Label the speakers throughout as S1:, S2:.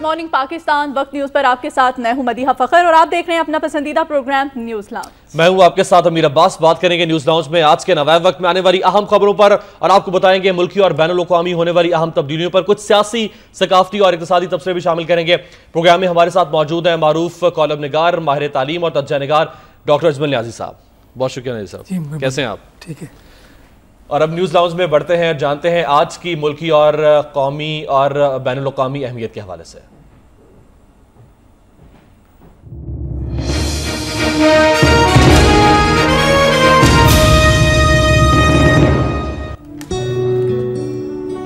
S1: Morning Pakistan वक्त news पर आपके साथ मैं हूं मदीहा फखर और आप देख रहे हैं अपना पसंदीदा प्रोग्राम न्यूज लाउंज।
S2: मैं हूं आपके साथ अमीर अब्बास। बात करेंगे न्यूज लाउंज में आज के नवाए वक्त में आने वाली अहम खबरों पर और आपको बताएंगे मुल्की और बैनुल अक़वामी होने वाली अहम तब्दीलियों पर। कुछ सियासी, सकाफती और इक़्तिसादी तबसरे भी शामिल करेंगे। प्रोग्राम में हमारे साथ मौजूद है मारूफ कॉलम निगार, माहिर तालीम और तज्ज़ा निगार डॉक्टर अजमल नियाज़ी साहब। बहुत शुक्रिया नियाज़ी साहब, कैसे हैं आप? ठीक है। और अब न्यूज लाउंज में बढ़ते हैं, जानते हैं आज की मुल्की और कौमी और बैनुल अक़वामी अहमियत के हवाले से।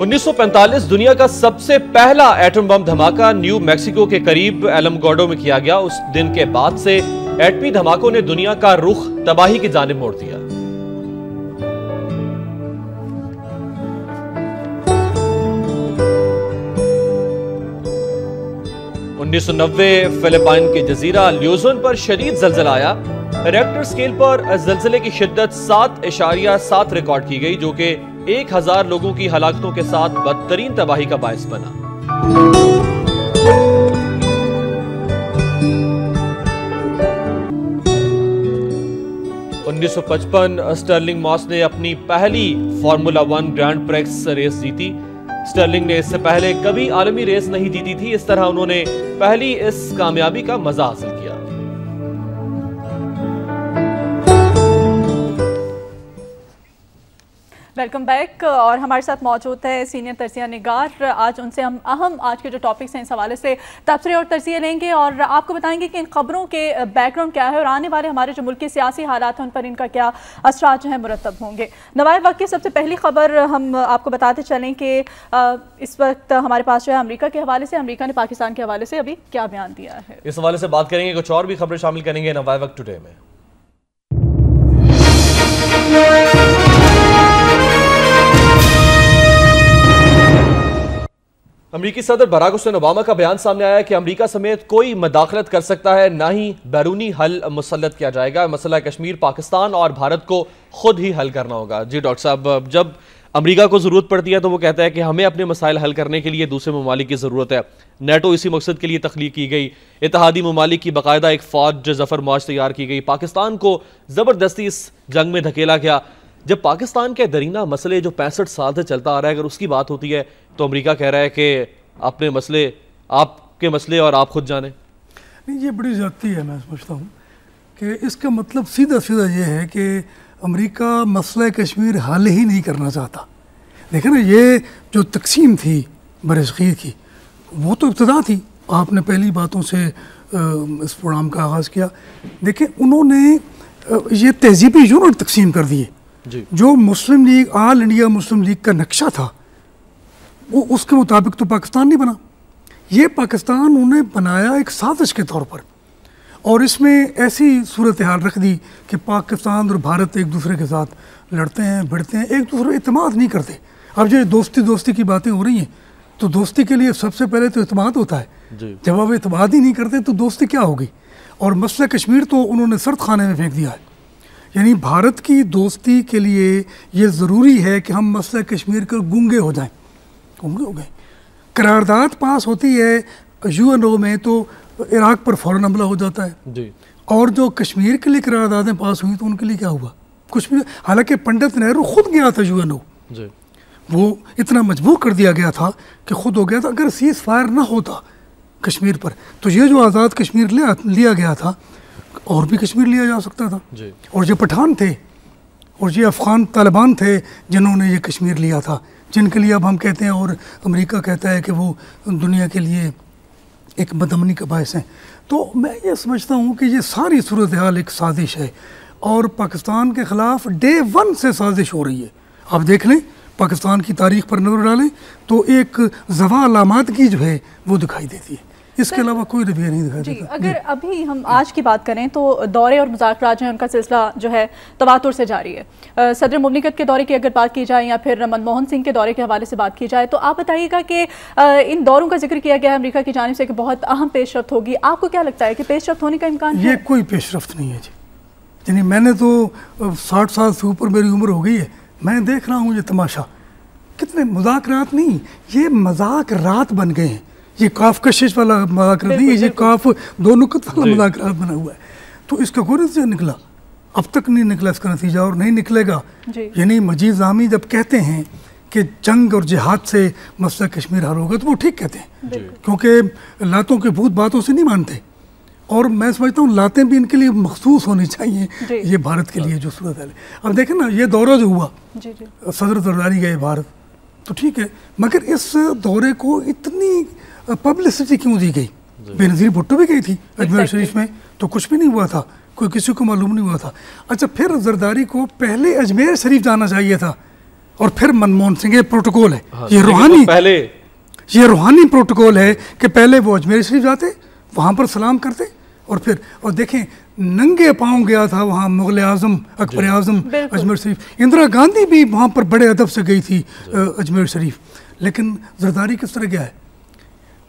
S2: 1945 दुनिया का सबसे पहला एटम बम धमाका न्यू मैक्सिको के करीब एलमगोर्डो में किया गया। उस दिन के बाद से एटमी धमाकों ने दुनिया का रुख तबाही की जानिब मोड़ दिया। 1990 फिलिपाइन के जजीरा ल्यूजोन पर शदीद ज़लज़ला आया। रेक्टर स्केल पर ज़लज़ले की शिद्दत 7.7 रिकॉर्ड की गई, जो कि 1000 लोगों की हलाकतों के साथ बदतरीन तबाही का बायस बना। 1955 स्टर्लिंग मॉस ने अपनी पहली फार्मूला 1 ग्रैंड प्रिक्स रेस जीती। स्टर्लिंग ने इससे पहले कभी आलमी रेस नहीं जीती थी। इस तरह उन्होंने पहली इस कामयाबी का मजा हासिल किया।
S1: Welcome back. और हमारे साथ मौजूद है सीनियर तजिया निगार। आज उनसे हम अहम आज के जो टॉपिक्स हैं इस हवाले से तबसरे और तजिए लेंगे और आपको बताएंगे कि इन खबरों के बैकग्राउंड क्या है और आने वाले हमारे जो मुल्क के सियासी हालात हैं उन पर इनका क्या असरात जो है मुरतब होंगे। नवाए वक्त की सबसे पहली खबर हम आपको बताते चलें कि इस वक्त हमारे पास जो है अमरीका के हवाले से, अमरीका ने पाकिस्तान के हवाले से अभी क्या बयान दिया है,
S2: इस हवाले से बात करेंगे। कुछ और भी खबरें शामिल करेंगे नवाए वक्त टुडे में। अमरीकी सदर बराक हुसैन ओबामा का बयान सामने आया कि अमरीका समेत कोई मदाखलत कर सकता है, ना ही बैरूनी हल मुसल्लत किया जाएगा। मसला कश्मीर पाकिस्तान और भारत को खुद ही हल करना होगा। जी डॉक्टर साहब, जब अमरीका को ज़रूरत पड़ती है तो वो कहता है कि हमें अपने मसाइल हल करने के लिए दूसरे ममालिक की ज़रूरत है। नेटो इसी मकसद के लिए तख्लीक की गई। इत्तेहादी ममालिक की बाकायदा एक फ़ौज ज़फ़र मार्च तैयार की गई। पाकिस्तान को ज़बरदस्ती इस जंग में धकेला गया। जब पाकिस्तान के दरीना मसले जो 65 साल से चलता आ रहा है, अगर उसकी बात होती है तो अमेरिका कह रहा है कि अपने मसले आपके मसले और आप खुद जाने।
S3: नहीं, ये बड़ी ज़्यादती है। मैं समझता हूँ कि इसका मतलब सीधा सीधा ये है कि अमेरिका मसला कश्मीर हल ही नहीं करना चाहता। देखें ना, ये जो तकसीम थी बरसग़ीर की, वो तो इब्तिदा थी। आपने पहली बातों से इस प्रोग्राम का आगाज़ किया। देखें, उन्होंने ये तहज़ीबी यूनिट तकसीम कर दिए। जो मुस्लिम लीग, ऑल इंडिया मुस्लिम लीग का नक्शा था, वो उसके मुताबिक तो पाकिस्तान नहीं बना। ये पाकिस्तान उन्हें बनाया एक साजिश के तौर पर, और इसमें ऐसी सूरत हाल रख दी कि पाकिस्तान और भारत एक दूसरे के साथ लड़ते हैं, भिड़ते हैं, एक दूसरे इत्मीनान नहीं करते। अब जो दोस्ती की बातें हो रही हैं, तो दोस्ती के लिए सबसे पहले तो इत्मीनान होता है। जब आप इत्मीनान ही नहीं करते तो दोस्ती क्या होगी। और मसला कश्मीर तो उन्होंने सर्द खाने में फेंक दिया है। यानी भारत की दोस्ती के लिए ये ज़रूरी है कि हम मसला कश्मीर के गूंगे हो जाएं। गूंगे हो गए। करारदाद पास होती है यूएनओ में तो इराक़ पर फ़ौरन हमला हो जाता है जी। और जो कश्मीर के लिए करारदादें पास हुई तो उनके लिए क्या हुआ, कुछ भी। हालांकि पंडित नेहरू खुद गया था यूएनओ, वो इतना मजबूर कर दिया गया था कि खुद हो गया था। अगर सीज़ फायर ना होता कश्मीर पर तो ये जो आज़ाद कश्मीर लिया गया था, और भी कश्मीर लिया जा सकता था जी। और ये पठान थे और ये अफ़गान तालिबान थे जिन्होंने ये कश्मीर लिया था, जिनके लिए अब हम कहते हैं और अमेरिका कहता है कि वो दुनिया के लिए एक बदअमनी का बायस है। तो मैं ये समझता हूँ कि ये सारी सूरत हाल एक साजिश है और पाकिस्तान के ख़िलाफ़ डे 1 से साजिश हो रही है। आप देख लें, पाकिस्तान की तारीख़ पर नज़र डालें तो एक ज़वालामादगी जो है वो दिखाई देती है। इसके अलावा कोई रवैया नहीं दिखाई देता।
S1: अगर अभी हम आज की बात करें तो दौरे और मुज़ाकरात जो है उनका सिलसिला जो है तवातुर से जारी है। सदर मुमलिकत के दौरे की अगर बात की जाए या फिर मनमोहन सिंह के दौरे के हवाले से बात की जाए, तो आप बताइएगा कि इन दौरों का जिक्र किया गया है अमेरिका की जानिब से कि बहुत अहम पेशरफ्त होगी। आपको क्या लगता है कि पेशरफ्त होने का इम्कान है?
S3: ये कोई पेशरफ्त नहीं है जी। यानी मैंने तो 60 साल से ऊपर मेरी उम्र हो गई है, मैं देख रहा हूँ ये तमाशा। कितने मुज़ाकरात नहीं, ये मजाक रात बन गए हैं। ये काफ कशिश वाला मजाक नहीं है, ये काफ दो नुकत वाला मजाक बना हुआ है। तो इसका कोई नतीजा निकला? अब तक नहीं निकला इसका नतीजा, और नहीं निकलेगा। यानी मजीद जामी जब कहते हैं कि जंग और जिहाद से मसला कश्मीर हल होगा, तो वो ठीक कहते हैं, क्योंकि लातों के भूत बातों से नहीं मानते। और मैं समझता हूँ लातें भी इनके लिए मखसूस होनी चाहिए, ये भारत के लिए जो सूरत है। अब देखें ना, ये दौरा जो हुआ, सदर जरदारी गए भारत, तो ठीक है, मगर इस दौरे को इतनी पब्लिसिटी क्यों दी गई? बेनज़ीर भुट्टो भी गई थी अजमेर शरीफ में, तो कुछ भी नहीं हुआ था, कोई किसी को मालूम नहीं हुआ था। अच्छा, फिर जरदारी को पहले अजमेर शरीफ जाना चाहिए था और फिर मनमोहन सिंह, ये प्रोटोकॉल है, ये रूहानी प्रोटोकॉल है कि पहले वो अजमेर शरीफ जाते, वहाँ पर सलाम करते, और फिर और देखें नंगे पाँव गया था वहाँ मुग़ल आज़म, अकबर आज़म अजमेर शरीफ। इंदिरा गांधी भी वहाँ पर बड़े अदब से गई थी अजमेर शरीफ। लेकिन जरदारी किस तरह गया है?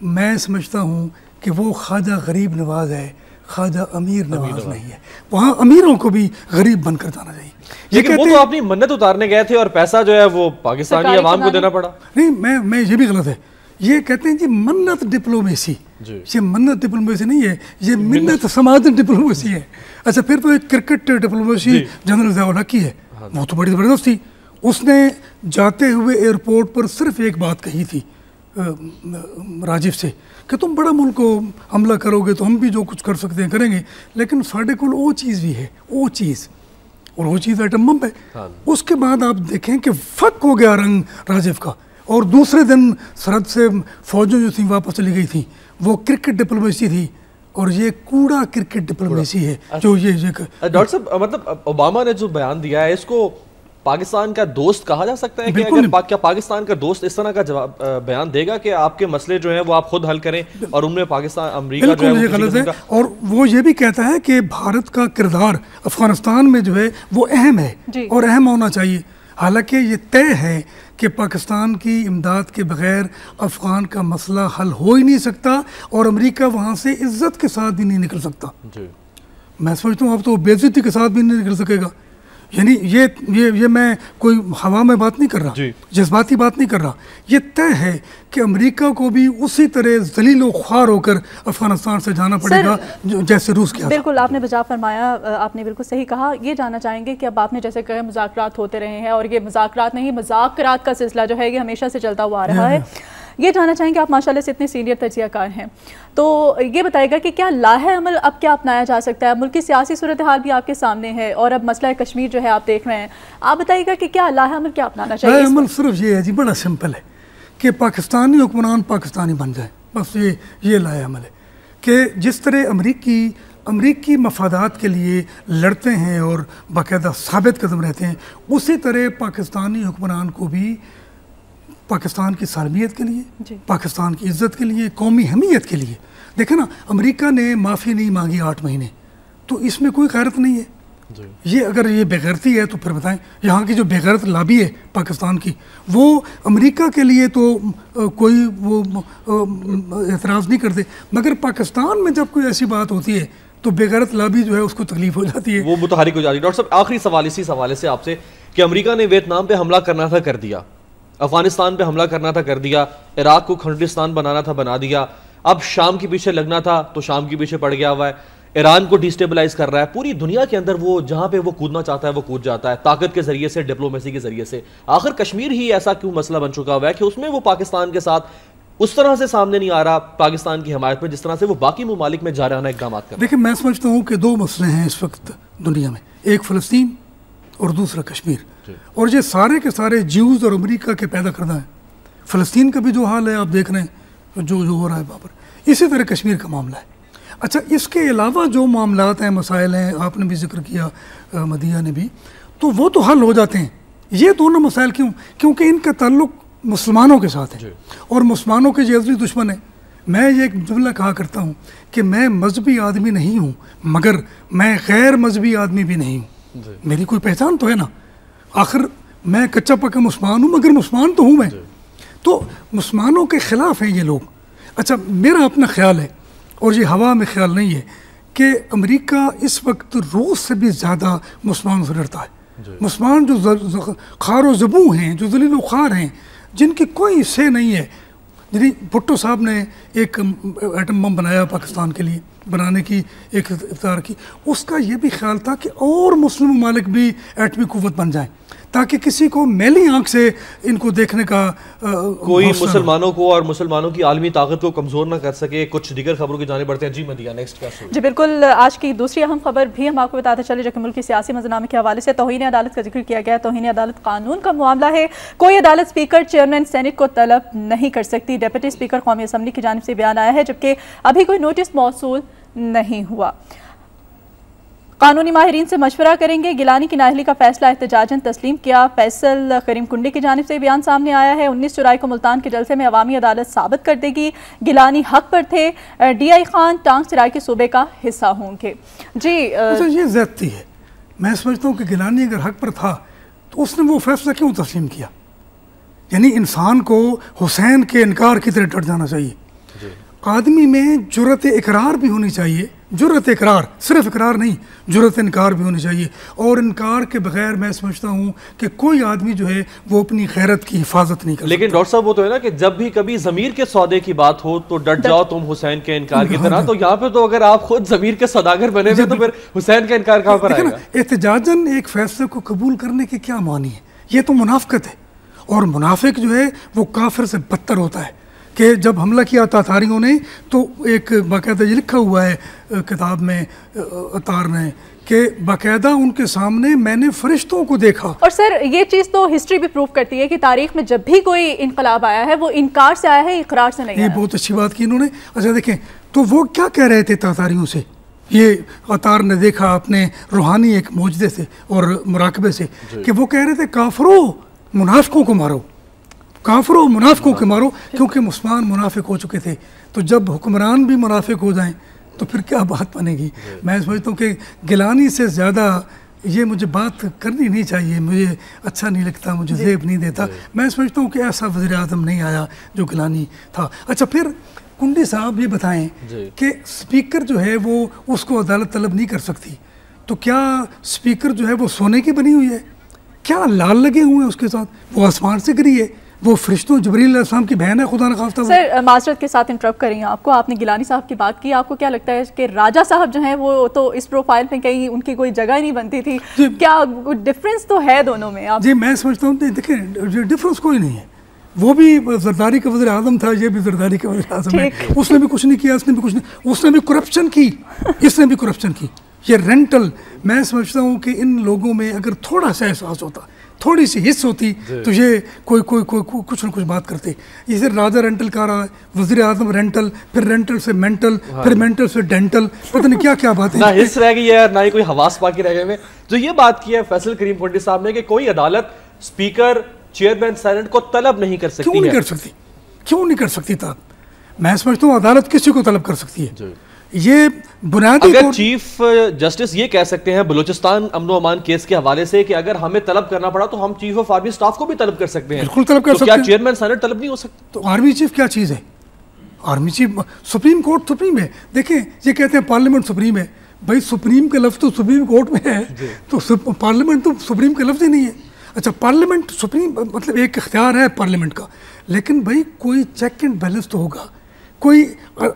S3: मैं समझता हूँ कि वो ख्वाजा गरीब नवाज है, ख्वाजा अमीर नवाज नहीं है। वहाँ अमीरों को भी गरीब बनकर जाना चाहिए।
S2: लेकिन वो तो अपनी मन्नत उतारने गए थे और पैसा जो है वो पाकिस्तानी अवाम को देना पड़ा।
S3: नहीं, मैं ये भी गलत है। ये कहते हैं जी मन्नत डिप्लोमेसी, ये मन्नत डिप्लोमेसी नहीं है, ये मिन्नत समाधन डिप्लोमेसी है। अच्छा, फिर तो एक cricket diplomacy general Zia ul Haq की है, वो तो बड़ी ज़बरदस्त थी। उसने जाते हुए एयरपोर्ट पर सिर्फ एक बात कही थी राजीव से कि तुम बड़ा मुल्क को हमला करोगे तो हम भी जो कुछ कर सकते हैं करेंगे, लेकिन साढ़े को वो चीज़ भी है, वो चीज़, और वो चीज़ एटम बम है। उसके बाद आप देखें कि फक हो गया रंग राजीव का, और दूसरे दिन सरहद से फौजें जो थी वापस चली गई थी। वो क्रिकेट डिप्लोमेसी थी, और ये कूड़ा क्रिकेट डिप्लोमेसी है जो ये
S2: डॉक्टर साहब, मतलब ओबामा ने जो बयान दिया है, इसको पाकिस्तान का दोस्त कहा जा सकता है कि अगर क्या पाकिस्तान का दोस्त इस तरह का जवाब बयान देगा कि आपके मसले जो हैं वो आप खुद हल करें और उनमें पाकिस्तान अमेरिका जो है
S3: गलत है। और वो ये भी कहता है कि भारत का किरदार अफगानिस्तान में जो है वो अहम है और अहम होना चाहिए। हालांकि ये तय है कि पाकिस्तान की इमदाद के बगैर अफ़गान का मसला हल हो ही नहीं सकता, और अमेरिका वहाँ से इज्जत के साथ भी नहीं निकल सकता। मैं समझता हूँ अब तो बेइज्जती के साथ भी नहीं निकल सकेगा। यानी ये मैं कोई हवा में बात नहीं कर रहा, जज्बाती बात नहीं कर रहा। ये तय है कि अमेरिका को भी उसी तरह जलील ख्वार होकर अफगानिस्तान से जाना पड़ेगा जैसे रूस किया।
S1: बिल्कुल आपने बजा फरमाया, आपने बिल्कुल सही कहा। ये जानना चाहेंगे कि अब आपने जैसे कहा मुज़ाकरात होते रहे हैं, और ये मुज़ाकरात नहीं, मुज़ाकरात का सिलसिला जो है ये हमेशा से चलता हुआ आ रहा है। ये जानना चाहेंगे, आप माशाल्लाह से इतने सीनियर तजियाकार हैं, तो ये बताएगा कि क्या लाहे अमल अब क्या अपनाया जा सकता है? मुल्क की सियासी सूरत हाल भी आपके सामने है, और अब मसला कश्मीर जो है आप देख रहे हैं, आप बताइएगा कि क्या लाहे अमल क्या अपनाना चाहिए?
S3: लाहे अमल सिर्फ ये है जी, बड़ा सिंपल है कि पाकिस्तानी हुक्मरान पाकिस्तानी बन जाए, बस ये लाहे अमल है। कि जिस तरह अमरीकी मफादात के लिए लड़ते हैं और बाकायदा साबित कदम रहते हैं, उसी तरह पाकिस्तानी हुक्मरान को भी पाकिस्तान की सालमियत के लिए, पाकिस्तान की इज्जत के लिए, कौमी हमीयत के लिए। देखें ना, अमेरिका ने माफ़ी नहीं मांगी 8 महीने, तो इसमें कोई गैरत नहीं है। ये अगर ये बेगैरती है तो फिर बताएं, यहाँ की जो बेगैरत लाबी है पाकिस्तान की, वो अमेरिका के लिए तो कोई वो एतराज़ नहीं करते, मगर पाकिस्तान में जब कोई ऐसी बात होती है तो बेगैरत लाबी जो है उसको तकलीफ हो जाती है,
S2: वो मुतहरिक हो जाती है। डॉक्टर साहब, आखिरी सवाल इसी सवाल से आपसे कि अमेरिका ने वियतनाम पे हमला करना था, कर दिया, अफगानिस्तान पे हमला करना था, कर दिया, इराक को खंडिस्तान बनाना था, बना दिया, अब शाम के पीछे लगना था तो शाम के पीछे पड़ गया हुआ है, ईरान को डिस्टेबलाइज कर रहा है, पूरी दुनिया के अंदर वो जहां पे वो कूदना चाहता है वो कूद जाता है, ताकत के जरिए से, डिप्लोमेसी के जरिए से। आखिर कश्मीर ही ऐसा क्यों मसला बन चुका हुआ है कि उसमें वो पाकिस्तान के साथ उस तरह से सामने नहीं आ रहा पाकिस्तान की हमायत में, जिस तरह से वो बाकी ममालिक में जाराना इक़दाम कर?
S3: देखिए, मैं समझता हूँ कि 2 मसले हैं इस वक्त दुनिया में, एक फ़लस्तीन और दूसरा कश्मीर, और ये सारे के सारे ज्यूज़ और अमेरिका के पैदा करना है। फ़लस्तीन का भी जो हाल है आप देख रहे हैं, जो हो रहा है वहाँ पर, इसी तरह कश्मीर का मामला है। अच्छा, इसके अलावा जो मामलात हैं, मसाइल हैं, आपने भी जिक्र किया, मदिया ने भी, तो वो तो हल हो जाते हैं। ये दोनों मसाइल क्यों? क्योंकि इनका ताल्लुक मुसलमानों के साथ है, और मुसलमानों के जज़वी दुश्मन है। मैं ये एक जुमला कहा करता हूँ कि मैं मजहबी आदमी नहीं हूँ, मगर मैं गैर मजहबी आदमी भी नहीं हूँ। मेरी कोई पहचान तो है ना, आखिर मैं कच्चा पक्का मुसलमान हूँ, मगर मुसलमान तो हूँ मैं। तो मुसलमानों के ख़िलाफ़ हैं ये लोग। अच्छा, मेरा अपना ख्याल है, और ये हवा में ख्याल नहीं है, कि अमेरिका इस वक्त रूस से भी ज़्यादा मुसलमानों से डरता है। मुसलमान जो खार व ज़बू हैं, जो ज़लील व ख़ार हैं, जिनकी कोई से नहीं है, यदि भुट्टो साहब ने एक एटम बम बनाया पाकिस्तान के लिए, बनाने की एक इख्तियार की, उसका ये भी ख्याल था कि और मुस्लिम ममालिक भी एटमी कुव्वत बन जाएं, ताकि किसी को मैली आंख से इनको देखने का
S2: कोई मुसलमानों को और मुसलमानों की आलमी ताकत को कमज़ोर ना कर सके। कुछ दीगर खबरों की जाने बढ़ते हैं। जी मदिया, नेक्स्ट क्या
S1: जी बिल्कुल, आज की दूसरी अहम खबर भी हम आपको बताते चले, जो कि मुल्क की सियासी मंजरनामे के हवाले से तौहीन अदालत का जिक्र किया गया। तौहीन अदालत कानून का मामला है। कोई अदालत स्पीकर, चेयरमैन सेनेट को तलब नहीं कर सकती। डिप्टी स्पीकर कौमी असम्बली की जानिब से बयान आया है, जबकि अभी कोई नोटिस मौसूल नहीं हुआ। कानूनी माहिरीन से मशवरा करेंगे। गिलानी की नाअहली का फैसला एहतजाजन तस्लीम किया। फैसल करीम कुंडी की जानिब से बयान सामने आया है। 19 जुलाई को मुल्तान के जलसे में अवामी अदालत साबित कर देगी गिलानी हक पर थे। DI खान टांग सराय के सूबे का हिस्सा होंगे। जी
S3: ये ज्यादती है। मैं समझता हूँ कि गिलानी अगर हक पर था तो उसने वो फैसला क्यों तस्लीम किया? यानी इंसान को हुसैन के इनकार की तरह डट जाना चाहिए। आदमी में जुर्रत इकरार भी होनी चाहिए। जुर्रत इकरार, सिर्फ इकरार नहीं, जुर्रत इनकार भी होनी चाहिए। और इनकार के बगैर मैं समझता हूँ कि कोई आदमी जो है वो अपनी खैरत की हिफाजत नहीं कर
S2: लेकिन डॉक्टर साहब वो तो है ना कि जब भी कभी ज़मीर के सौदे की बात हो तो डट जाओ तुम हुसैन के इनकार की तरह। तो यहाँ पे तो अगर आप खुद ज़मीर के सौदागर बने हुए तो फिर हुसैन का इनकार कहाँ पर आएगा?
S3: एहतजाजन एक फैसले को कबूल करने की क्या मानी है? ये तो मुनाफिकत है। और मुनाफिक जो है वो काफिर से बदतर होता है। कि जब हमला किया तातारियों ने तो एक बाकायदा ये लिखा हुआ है किताब में अतार ने कि बाकायदा उनके सामने मैंने फरिश्तों को देखा।
S1: और सर ये चीज़ तो हिस्ट्री भी प्रूव करती है कि तारीख में जब भी कोई इनकलाब आया है वो इनकार से आया है, इकरार से नहीं।
S3: ये बहुत अच्छी बात की इन्होंने। अच्छा देखें तो वो क्या कह रहे थे तातारियों से? ये अतार ने देखा अपने रूहानी एक मौजदे से और मुराकबे से कि वो कह रहे थे काफिरों मुनाफिकों को मारो, काफिरों मुनाफिकों के मारो, क्योंकि मुसलमान मुनाफिक हो चुके थे। तो जब हुक्मरान भी मुनाफिक हो जाएं तो फिर क्या बात बनेगी? मैं समझता हूँ कि गिलानी से ज़्यादा ये मुझे बात करनी नहीं चाहिए, मुझे अच्छा नहीं लगता, मुझे ज़ेब नहीं देता। मैं समझता हूँ कि ऐसा वज़ीर आज़म नहीं आया जो गिलानी था। अच्छा फिर कुंडी साहब ये बताएं कि स्पीकर जो है वो उसको अदालत तलब नहीं कर सकती, तो क्या स्पीकर जो है वो सोने की बनी हुई है? क्या लाल लगे हुए हैं उसके साथ? वो आसमान से गिरी है? वो फरिश्तों जिब्रील अलैहिस्सलाम की बहन है, खुदा न खास्ता।
S1: सर माजरत के साथ इंटरप्ट करेंगे आपको, आपने गिलानी साहब की बात की, आपको क्या लगता है कि राजा साहब जो हैं वो तो इस प्रोफाइल में कहीं उनकी कोई जगह नहीं बनती थी? क्या डिफरेंस तो है दोनों में? आप
S3: जी मैं समझता हूँ देखिए डिफरेंस कोई नहीं है। वो भी जरदारी का वज़ीर आज़म था, ये भी जरदारी का वज़ीर आज़म है। उसने भी कुछ नहीं किया, इसने भी कुछ नहीं, उसने भी करप्शन की, इसने भी करप्शन की। ये रेंटल, मैं समझता हूँ कि इन लोगों में अगर थोड़ा सा एहसास होता, थोड़ी सी हिस्स होती तो ये कोई कुछ न कुछ बात करते। इसे राजा रेंटल कह रहा है, वज़ीर आज़म रेंटल, फिर रेंटल से मेंटल, फिर मेंटल से डेंटल, पता नहीं क्या क्या बात है।
S2: ना हिस्स रह गई है, ना ही कोई हवास बाकी रह गए में। जो ये बात की है फैसल करीम कुंडी साहब ने कि कोई अदालत स्पीकर, चेयरमैन सेनेट को तलब नहीं कर सकती।
S3: क्यों नहीं कर सकती? क्यों नहीं कर सकती था? मैं समझता हूँ अदालत किसी को तलब कर सकती है। ये बुनियादी
S2: अगर चीफ जस्टिस ये कह सकते हैं बलूचिस्तान अमनो अमान केस के हवाले से कि अगर हमें तलब करना पड़ा तो हम चीफ ऑफ आर्मी स्टाफ को भी तलब कर सकते हैं।
S3: बिल्कुल तलब कर सकते
S2: हैं।
S3: क्या
S2: चेयरमैन सेनेट तलब नहीं हो सकता?
S3: तो आर्मी चीफ क्या चीज़ है? Army chief supreme court supreme है। देखें ये कहते हैं पार्लियामेंट सुप्रीम है, भाई सुप्रीम के लफ्ज़ तो सुप्रीम कोर्ट में है, तो पार्लियामेंट तो सुप्रीम के लफ्ज़ ही नहीं है। अच्छा पार्लियामेंट सुप्रीम मतलब एक इख्तियार है पार्लियामेंट का, लेकिन भाई कोई चेक एंड बैलेंस तो होगा, कोई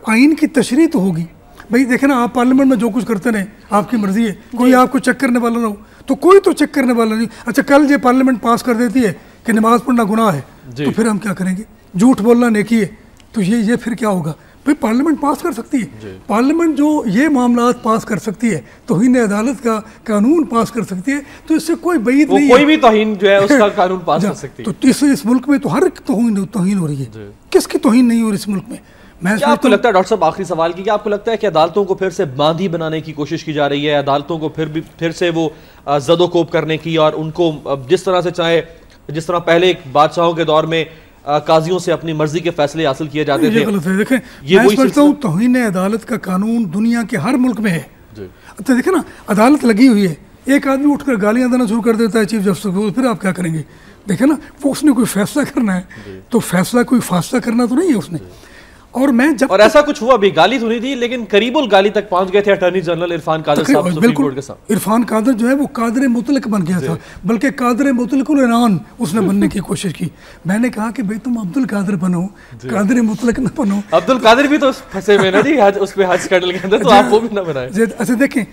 S3: आइन की तशरीह तो होगी। भाई देखे ना आप पार्लियामेंट में जो कुछ करते रहे आपकी मर्जी है, कोई आपको चेक करने वाला ना हो, तो कोई तो चेक करने वाला नहीं। अच्छा कल ये पार्लियामेंट पास कर देती है कि नमाज पढ़ना गुनाह है, तो फिर हम क्या करेंगे? झूठ बोलना नेकी है, तो ये फिर क्या होगा? भाई पार्लियामेंट पास कर सकती है, पार्लियामेंट जो ये मामलात पास कर सकती है, तौहीन अदालत का कानून पास कर सकती है, तो इससे कोई बईद नहीं है।
S2: कोई भी तौहीन जो है उसका कानून पास कर सकती है।
S3: तो इस मुल्क में तो हर तौहीन हो रही है, किसकी तौहीन नहीं हो रही इस मुल्क में?
S2: क्या आपको लगता है डॉक्टर साहब, आखिरी सवाल की, क्या आपको लगता है कि अदालतों को फिर से बांधी बनाने की कोशिश की जा रही है, अदालतों को फिर से वो जदोकोब करने की, और उनको जिस तरह से चाहे, जिस तरह पहले बादशाहों के दौर में काजियों से अपनी मर्जी के फैसले हासिल किए जाते थे?
S3: गलत है। देखें मैं समझता हूँ तौहीन अदालत का कानून दुनिया के हर मुल्क में है। अच्छा देखें ना अदालत लगी हुई है, एक आदमी उठकर गालियाँ देना शुरू कर देता है चीफ जस्टिस को, फिर आप क्या करेंगे? देखें ना वो उसने कोई फैसला करना है, तो फैसला कोई फासला करना तो नहीं है उसने। और मैं जब
S2: और ऐसा कुछ हुआ भी, गाली तो नहीं थी लेकिन करीबुल गाली तक पहुंच गए थे अटॉर्नी जनरल इरफान कादर साहब सुप्रीम कोर्ट के साथ।
S3: इरफान कादर जो है वो कादर मुतलक बन गया था, बल्कि कादर मुतलकुल ऐलान उसने बनने की कोशिश की। मैंने कहा कि भाई तुम अब्दुल कादर बनो, कादर मुतलक न बनो।
S2: अब्दुल कादर भी तो फंसे हुए ना जी उस पे हज स्कैंडल के अंदर, तो आप वो भी ना बनाए।
S3: अच्छा देखें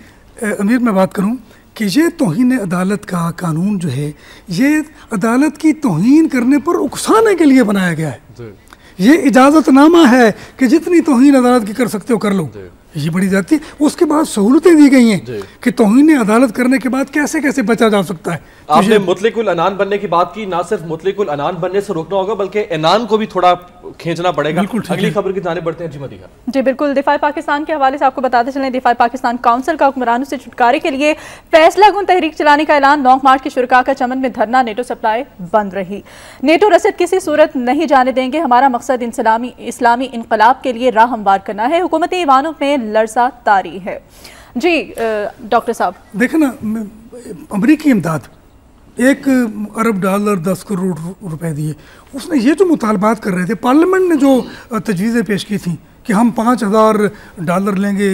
S3: अमीर, मैं बात करूं कि ये तौहीन अदालत का कानून जो है ये अदालत की तौहीन करने पर उकसाने के लिए बनाया गया है। ये इजाज़तनामा है कि जितनी तौहीन अदालत की कर सकते हो कर लो, ये बड़ी जाती है। उसके बाद सहूलतें दी गई हैं कि तौहीन अदालत करने के बाद कैसे कैसे बचा जा सकता है।
S2: आपने मुतलिकुल अनान बनने की बात की, ना सिर्फ मुतलिकुल अनान बनने से रोकना होगा बल्कि अनान को भी थोड़ा खींचना पड़ेगा। अगली खबर की जाने बढ़ते हैं जी मदीहा।
S1: जी बिल्कुल, दिफा पाकिस्तान के हवाले से आपको बताते चलें, दिफा पाकिस्तान काउंसिल का हुक्मरानों से छुटकारे के लिए फैसला कुन तहरीक चलाने का ऐलान। लॉन्ग मार्च के शुरका का चमन में धरना, नेटो सप्लाई बंद रही। नेटो रसद किसी सूरत नहीं जाने देंगे, हमारा मकसद इस्लामी इनकलाब के लिए राह हमवार करना है। हुकूमती ईवानों में लर्जा तारी है। जी डॉक्टर साहब
S3: देखें ना, अमरीकी इमदाद $1 अरब 10 करोड़ रुपए दिए। उसने ये जो मुतालबात कर रहे थे, पार्लियामेंट ने जो तजवीज़ें पेश की थी कि हम $5000 लेंगे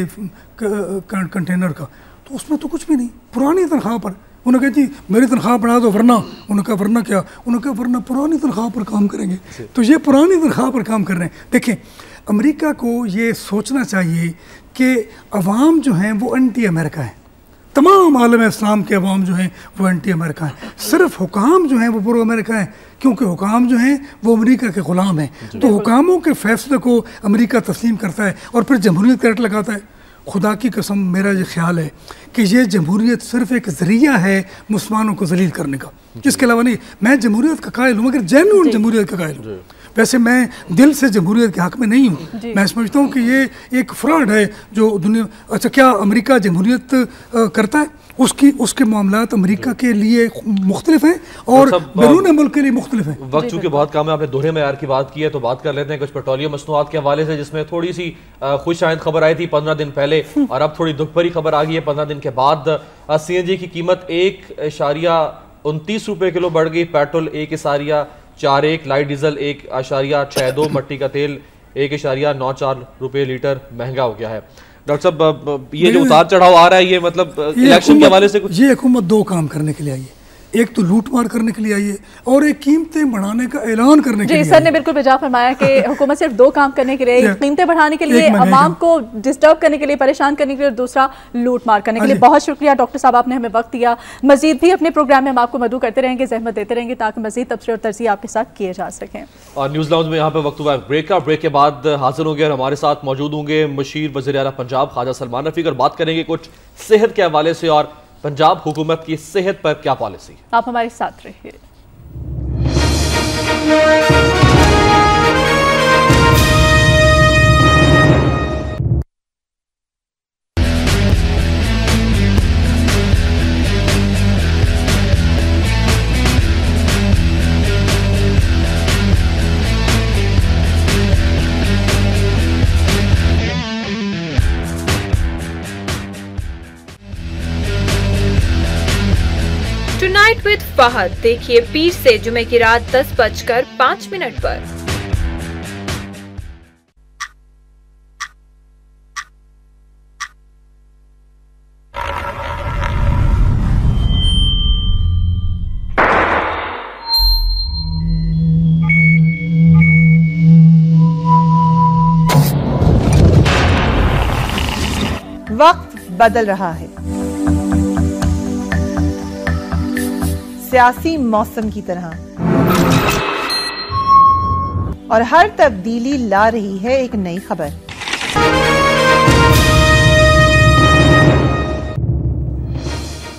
S3: कंटेनर का, तो उसमें तो कुछ भी नहीं, पुरानी तनख्वाह पर। उन्होंने कहा जी मेरी तनख्वाह बढ़ा दो, वरना उन्होंने कहा वरना क्या, उन्होंने कहा वरना पुरानी तनख्वाह पर काम करेंगे। तो ये पुरानी तनख्वाह पर काम कर रहे हैं। देखें अमेरिका को ये सोचना चाहिए कि अवाम जो हैं वो एंटी अमेरिका है, तमाम आलम इस्लाम के अवाम जो हैं वो एंटी अमेरिका हैं। सिर्फ हुकाम जो हैं वो प्रो अमेरिका हैं, क्योंकि हुकाम जो हैं वो अमेरिका के ग़ुलाम हैं। तो हुकामों के फैसले को अमेरिका तस्लीम करता है और फिर जमहूरियत का रट लगाता है। खुदा की कसम मेरा ये ख्याल है कि ये जमहूरियत सिर्फ एक ज़रिया है मुसलमानों को जलील करने का, इसके अलावा नहीं। मैं जमहूरियत का कायल हूँ, मगर जेन्युइन जमहूरियत का कायल हूँ। वैसे मैं दिल से जमहूरियत के हक़ में नहीं हूँ। मैं समझता हूँ कि ये एक फ्रॉड है जो दुनिया। अच्छा क्या अमेरिका जमहूरियत करता है? उसके मामलात अमेरिका के लिए मुख्तलिफ हैं और बैरून मुल्क के लिए मुख्तलिफ हैं।
S2: वक्त चूँकि बहुत कम है, आपने दोहरे मयार की बात की है तो बात कर लेते हैं कुछ पेट्रोलियम मसनूआत के हवाले से, जिसमें थोड़ी सी खुश आइंद खबर आई थी 15 दिन पहले और अब थोड़ी दुख भरी खबर आ गई है 15 दिन के बाद। CNG की कीमत 1.29 रुपये किलो बढ़ गई, पेट्रोल 1.41, लाइट डीजल 1.62, मट्टी का तेल 1.94 रुपये लीटर महंगा हो गया है। डॉक्टर साहब ये जो उतार चढ़ाव आ रहा है, ये मतलब इलेक्शन के हवाले से कुछ?
S3: ये हुकूमत दो काम करने के लिए आई है, एक तो लूट मार करने के लिए आई है और एक कीमतें बढ़ाने का ऐलान करने के लिए।
S1: सर ने बिल्कुल बेजा फरमाया कि हुकूमत सिर्फ दो काम करने के लिए, कीमतें बढ़ाने के लिए, अवाम को डिस्टर्ब करने के लिए, परेशान करने के लिए, दूसरा लूट मार करने के लिए। बहुत शुक्रिया डॉक्टर साहब, आपने हमें वक्त दिया। मजीद भी अपने प्रोग्राम में हम आपको मदू करते रहेंगे, जहमत देते रहेंगे ताकि मजीद तबसरे और तर्जीह आपके साथ किए जा सकें।
S2: और न्यूज़ लाउंज में यहाँ पे वक्त हुआ ब्रेक का। ब्रेक के बाद हाजिर होंगे और हमारे साथ मौजूद होंगे मुशीर वज़ीर आला पंजाब ख्वाजा सलमान रफ़ीक और बात करेंगे कुछ सेहत के हवाले से और पंजाब हुकूमत की सेहत पर क्या पॉलिसी।
S1: आप हमारे साथ रहिए।
S4: टुनाइट विद फहद देखिए पीर से जुमे की रात 10:05 पर।
S5: वक्त बदल रहा है, सियासी मौसम की तरह, और हर तब्दीली ला रही है एक नई खबर।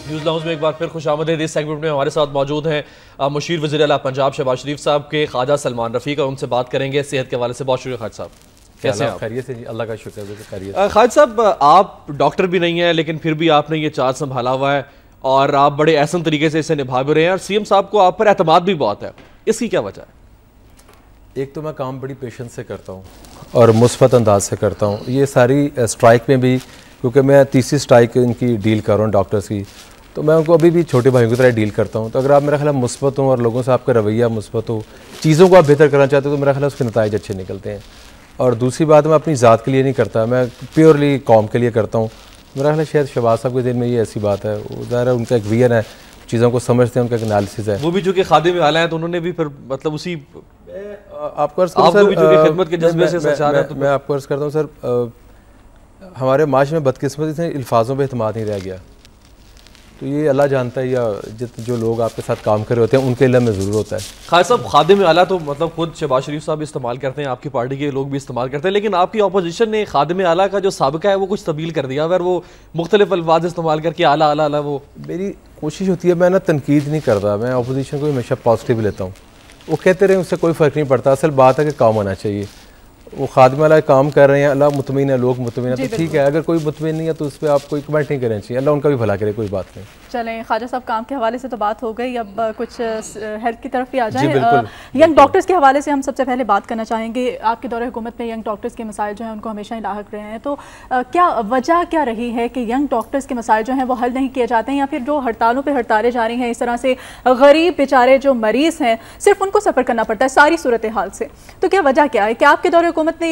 S2: न्यूज़ लाउंज में एक बार फिर खुशामदीद। इस सेगमेंट में हमारे साथ मौजूद हैं मुशीर वज़ीर आला पंजाब शहबाज शरीफ साहब के ख्वाजा सलमान रफ़ीक और उनसे बात करेंगे सेहत के हवाले से। बहुत शुक्रिया ख्वाजा साहब, कैसे हैं?
S6: खैरियत से जी, अल्लाह का शुक्र है खैरियत।
S2: ख्वाजा साहब आप डॉक्टर भी नहीं हैं लेकिन फिर भी आपने ये चार्ज संभाला हुआ है और आप बड़े एहसन तरीके से इसे निभा भी रहे हैं और CM साहब को आप पर एतमाद भी बहुत है, इसकी क्या वजह है?
S6: एक तो मैं काम बड़ी पेशेंस से करता हूँ और मुस्बत अंदाज से करता हूँ। ये सारी स्ट्राइक में भी, क्योंकि मैं तीसरी स्ट्राइक इनकी डील कर रहा हूँ डॉक्टर्स की, तो मैं उनको अभी भी छोटे भाइयों की तरह डील करता हूँ। तो अगर आप मेरा ख्याल मुस्बत हो और लोगों से आपका रवैया मुस्बत हो, चीज़ों को आप बेहतर करना चाहते हो, तो मेरा ख्याल उसके नताइज अच्छे निकलते हैं। और दूसरी बात, मैं अपनी ज़ात के लिए नहीं करता, मैं प्योरली कौम के लिए करता हूँ। मेरा ख्याल है शायद शहबाज साहब के दिल में ये ऐसी बात है, वो ज़ाहिर है उनका एक विजन है, चीज़ों को समझते हैं, उनका एक एनालिसिस है।
S2: वो भी चूँकि खादिम आला है तो उन्होंने भी फिर मतलब उसी
S6: आपको
S2: खिदमत के जज्बे से
S6: मैं आपको अर्ज़ करता हूँ सर, हमारे माश में बदकिस्मती से अल्फाजों पर एतमाद नहीं रह गया। तो ये अल्लाह जानता है, या जो लोग आपके साथ काम कर रहे होते हैं उनके इल्म में ज़रूर होता है।
S2: खालिद साहब, खादिम आला तो मतलब खुद शहबाज शरीफ साहब इस्तेमाल करते हैं, आपकी पार्टी के लोग भी इस्तेमाल करते हैं, लेकिन आपकी अपोजिशन ने खादिम आला का जो साबिका है वो कुछ तब्दील कर दिया, अगर वो मुख्तलिफ अल्फाज इस्तेमाल करके आला आला आला, वो
S6: मेरी कोशिश होती है, मैं ना तनकीद नहीं करता, मैं अपोजिशन को हमेशा पॉजिटिव लेता हूँ। वो कहते रहे उससे कोई फ़र्क नहीं पड़ता, असल बात है कि काम होना चाहिए। वो खादिम वाला काम कर रहे हैं, अल्लाह मुतमिन है, लोग मुतमिन है, तो ठीक है। अगर कोई मुतमिन नहीं है तो उस पर आप कोई कमेंट नहीं करना चाहिए, अल्लाह उनका भी भला करे, कोई बात नहीं।
S1: चलें ख्वाजा साहब, काम के हवाले से तो बात हो गई, अब कुछ हेल्थ की तरफ भी आ जाएं। यंग डॉक्टर्स के हवाले से हम सबसे पहले बात करना चाहेंगे। आपके दौरे हुकूमत में यंग डॉक्टर्स के मसाइल जो हैं उनको हमेशा ही लाहक रहे हैं, तो क्या वजह क्या रही है कि यंग डॉक्टर्स के मसाइल जो हैं वो हल नहीं किए जाते हैं, या फिर जो हड़तालों पर हड़तालें जारी हैं, इस तरह से गरीब बेचारे जो मरीज़ हैं सिर्फ उनको सफ़र करना पड़ता है सारी सूरत हाल से? तो क्या वजह क्या है कि आपके दौरे हुकूमत ने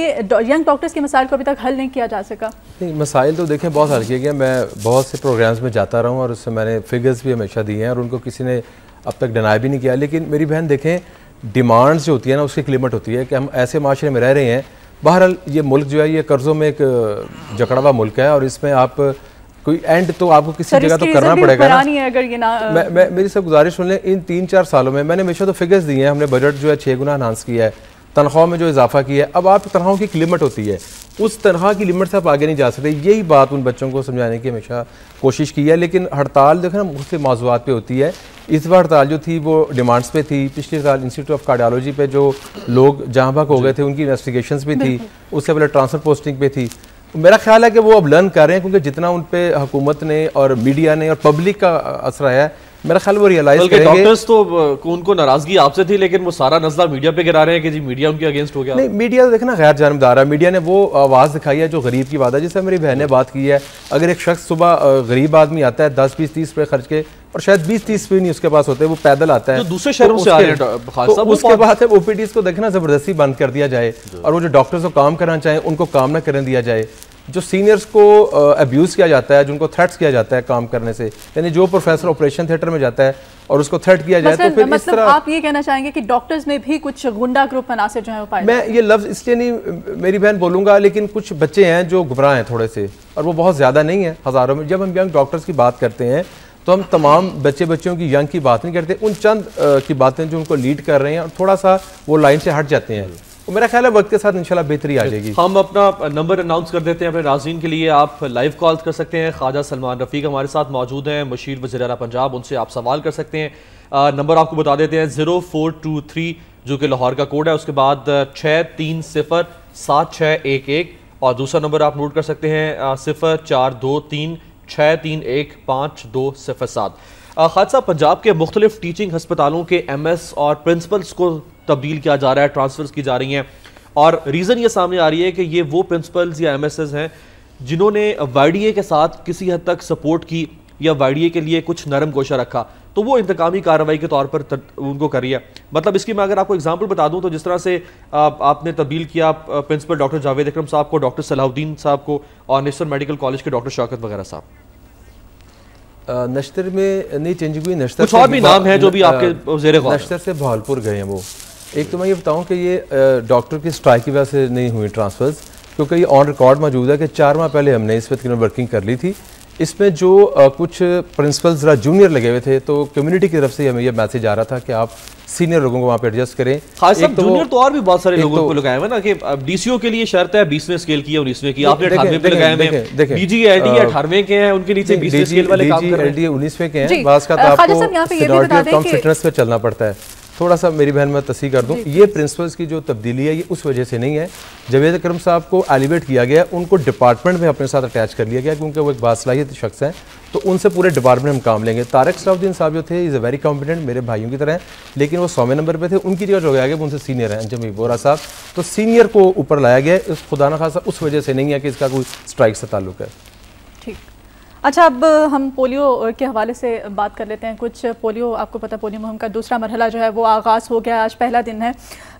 S1: यंग डॉक्टर्स के मसाइल को अभी तक हल नहीं किया जा सका?
S6: नहीं, मसाइल तो देखें बहुत हल किए गए। मैं बहुत से प्रोग्राम्स में जाता रहा हूँ और उससे मैंने फिगर्स भी हमेशा दिए हैं और उनको किसी ने अब तक डिनाई भी नहीं किया। लेकिन मेरी बहन देखें, डिमांड्स जो होती है ना, उसकी एक लिमिट होती है कि हम ऐसे माशरे में रह रहे हैं। बहरहाल ये मुल्क जो है ये कर्ज़ों में एक जकड़ा हुआ मुल्क है और इसमें आप कोई एंड तो आपको किसी जगह तो करना पड़ेगा ना।
S1: अगर ये ना
S6: मेरी सब गुजारिश सुन लें, इन 3-4 सालों में मैंने हमेशा तो फिगर्स दिए हैं। हमने बजट जो है 6 गुना एनहांस किया है, तनख्वाह में जो इजाफा किया है। अब आप तनख्वाहों की एक लिमिट होती है, उस तनख्वाह की लिमिट से आप आगे नहीं जा सकते। यही बात उन बच्चों को समझाने की हमेशा कोशिश की है। लेकिन हड़ताल देखो ना मुख्तलिफ मौज़ूआत पे होती है। इस बार हड़ताल जो थी वो डिमांड्स पे थी। पिछले साल इंस्टीट्यूट ऑफ कार्डियोलॉजी पे जो लोग जहाँ भाग हो गए थे उनकी इन्वेस्टिगेशंस भी थी, उससे पहले ट्रांसफर पोस्टिंग पे थी। मेरा ख्याल है कि वो अब लर्न कर रहे हैं, क्योंकि जितना उन पे हुकूमत ने और मीडिया ने और पब्लिक का असर आया है, मेरा ख्याल वो रियलाइज करेंगे।
S2: डॉक्टर्स तो उनको नाराजगी आपसे थी, लेकिन वो सारा नज़ला मीडिया पे गिरा रहे हैं कि जी मीडिया उनके अगेंस्ट हो गया।
S6: नहीं, मीडिया तो देखना गैर जानबदार है। मीडिया ने वो आवाज़ दिखाई है जो गरीब की बात है, जिससे मेरी बहन ने बात की है। अगर एक शख्स सुबह गरीब आदमी आता है 10, 20, 30 रुपये खर्च के, और शायद 20, 30 रुपये नहीं उसके पास होते, वो पैदल आता है,
S2: दूसरे शहरों से आ रहे हैं,
S6: तो उसके बाद ओपीडीज को देखना ज़बरदस्ती बंद कर दिया जाए और वो जो डॉक्टर्स को काम करना चाहें उनको काम ना करने दिया जाए। जो सीनियर्स को अब्यूज़ किया जाता है, जिनको थ्रेट्स किया जाता है काम करने से, यानी जो प्रोफेसर ऑपरेशन थिएटर में जाता है और उसको थ्रेट किया जाए, तो फिर इस तरह
S1: आप ये कहना चाहेंगे कि डॉक्टर्स में भी कुछ गुंडा ग्रुप अनासर जो है वो पाए?
S6: मैं ये लफ्ज़ इसलिए नहीं मेरी बहन बोलूँगा, लेकिन कुछ बच्चे हैं जो गुमराह हैं थोड़े से, और वो बहुत ज़्यादा नहीं है, हज़ारों में। जब हम यंग डॉक्टर्स की बात करते हैं तो हम तमाम बच्चों की यंग की बात नहीं करते, उन चंद की बातें जो उनको लीड कर रहे हैं और थोड़ा सा वो लाइन से हट जाते हैं। तो मेरा ख्याल है वक्त के साथ इंशाल्लाह बेहतरी आ जाएगी।
S2: हम अपना नंबर अनाउंस कर देते हैं अपने नाज़रीन के लिए। आप लाइव कॉल कर सकते हैं। ख्वाजा सलमान रफ़ीक हमारे साथ मौजूद हैं, मुशीर वज़ीर आला पंजाब, उनसे आप सवाल कर सकते हैं। नंबर आपको बता देते हैं 0423 जो कि लाहौर का कोड है, उसके बाद 6307611, और दूसरा नंबर आप नोट कर सकते हैं 0423 6315207। खासा पंजाब के मुख्तलिफ टीचिंग हस्पतालों के MS और प्रिंसिपल्स को तब्दील किया जा रहा है, ट्रांसफर्स की जा रही हैं, और रीज़न ये सामने आ रही है कि ये वो प्रिंसिपल्स या MSs हैं जिन्होंने YDA के साथ किसी हद तक सपोर्ट की या YDA के लिए कुछ नरम गोशा रखा, तो वो इंतकामी कार्रवाई के तौर पर उनको कर रही है। मतलब इसकी मैं अगर आपको एग्जांपल बता दूं तो जिस तरह से आपने तब्दील किया प्रिंसिपल डॉक्टर जावेद अकरम साहब को, डॉक्टर सलाहुद्दीन साहब को, और नेशनल मेडिकल कॉलेज के डॉक्टर शौकत वगैरह साहब।
S6: नश्तर में नहीं चेंजिंग हुई, नश्तर
S2: कुछ और भी नाम है जो भी आपके ज़ेरे गौर।
S6: नश्तर से भावलपुर गए हैं वो। एक तो मैं ये बताऊं कि ये डॉक्टर की स्ट्राइक की वजह से नहीं हुई ट्रांसफर्स, क्योंकि ये ऑन रिकॉर्ड मौजूद है कि 4 माह पहले हमने इस पर तकरीबन वर्किंग कर ली थी। इसमें जो कुछ प्रिंसिपल ज़रा जूनियर लगे हुए थे, तो कम्युनिटी की तरफ से हमें ये मैसेज आ रहा था कि आप सीनियर लोगों को वहाँ पे एडजस्ट करें।
S2: एक तो जूनियर तो और भी बहुत सारे लोगों को लगाए हुए ना कि DCO के लिए शर्त है 20वें स्केल की है, 19वें की, आपने 18वें पे लगाए हुए हैं। DGLD 18वें के हैं, उनके नीचे 20वें स्केल वाले काम कर रहे हैं।
S6: DGLD 19वें के हैं, बास का आपको सीनियरिटी कम फिटनेस पे चलना पड़ता है। थोड़ा सा मेरी बहन मैं तस्दीक कर दूं, ये प्रिंसिपल्स की जो तब्दीली है ये उस वजह से नहीं है। जावेद अकरम साहब को एलिवेट किया गया, उनको डिपार्टमेंट में अपने साथ अटैच कर लिया गया, क्योंकि वो एक बासलाहियत शख्स हैं, तो उनसे पूरे डिपार्टमेंट में काम लेंगे। तारिक सलाहुद्दीन साहब जो थे इज़ अ वेरी कॉम्पिटेंट, मेरे भाइयों की तरह हैं, लेकिन वो 100वें नंबर पे थे। उनकी जगह जो गया गया उनसे सीनियर हैं जमी बोरा साहब, तो सीनियर को ऊपर लाया गया। खुदा न खासा उस वजह से नहीं है कि इसका कोई स्ट्राइक से ताल्लुक है।
S1: ठीक, अच्छा, अब हम पोलियो के हवाले से बात कर लेते हैं कुछ। पोलियो, आपको पता है पोलियो मुहिम का दूसरा मरहला जो है वो आगाज़ हो गया, आज पहला दिन है।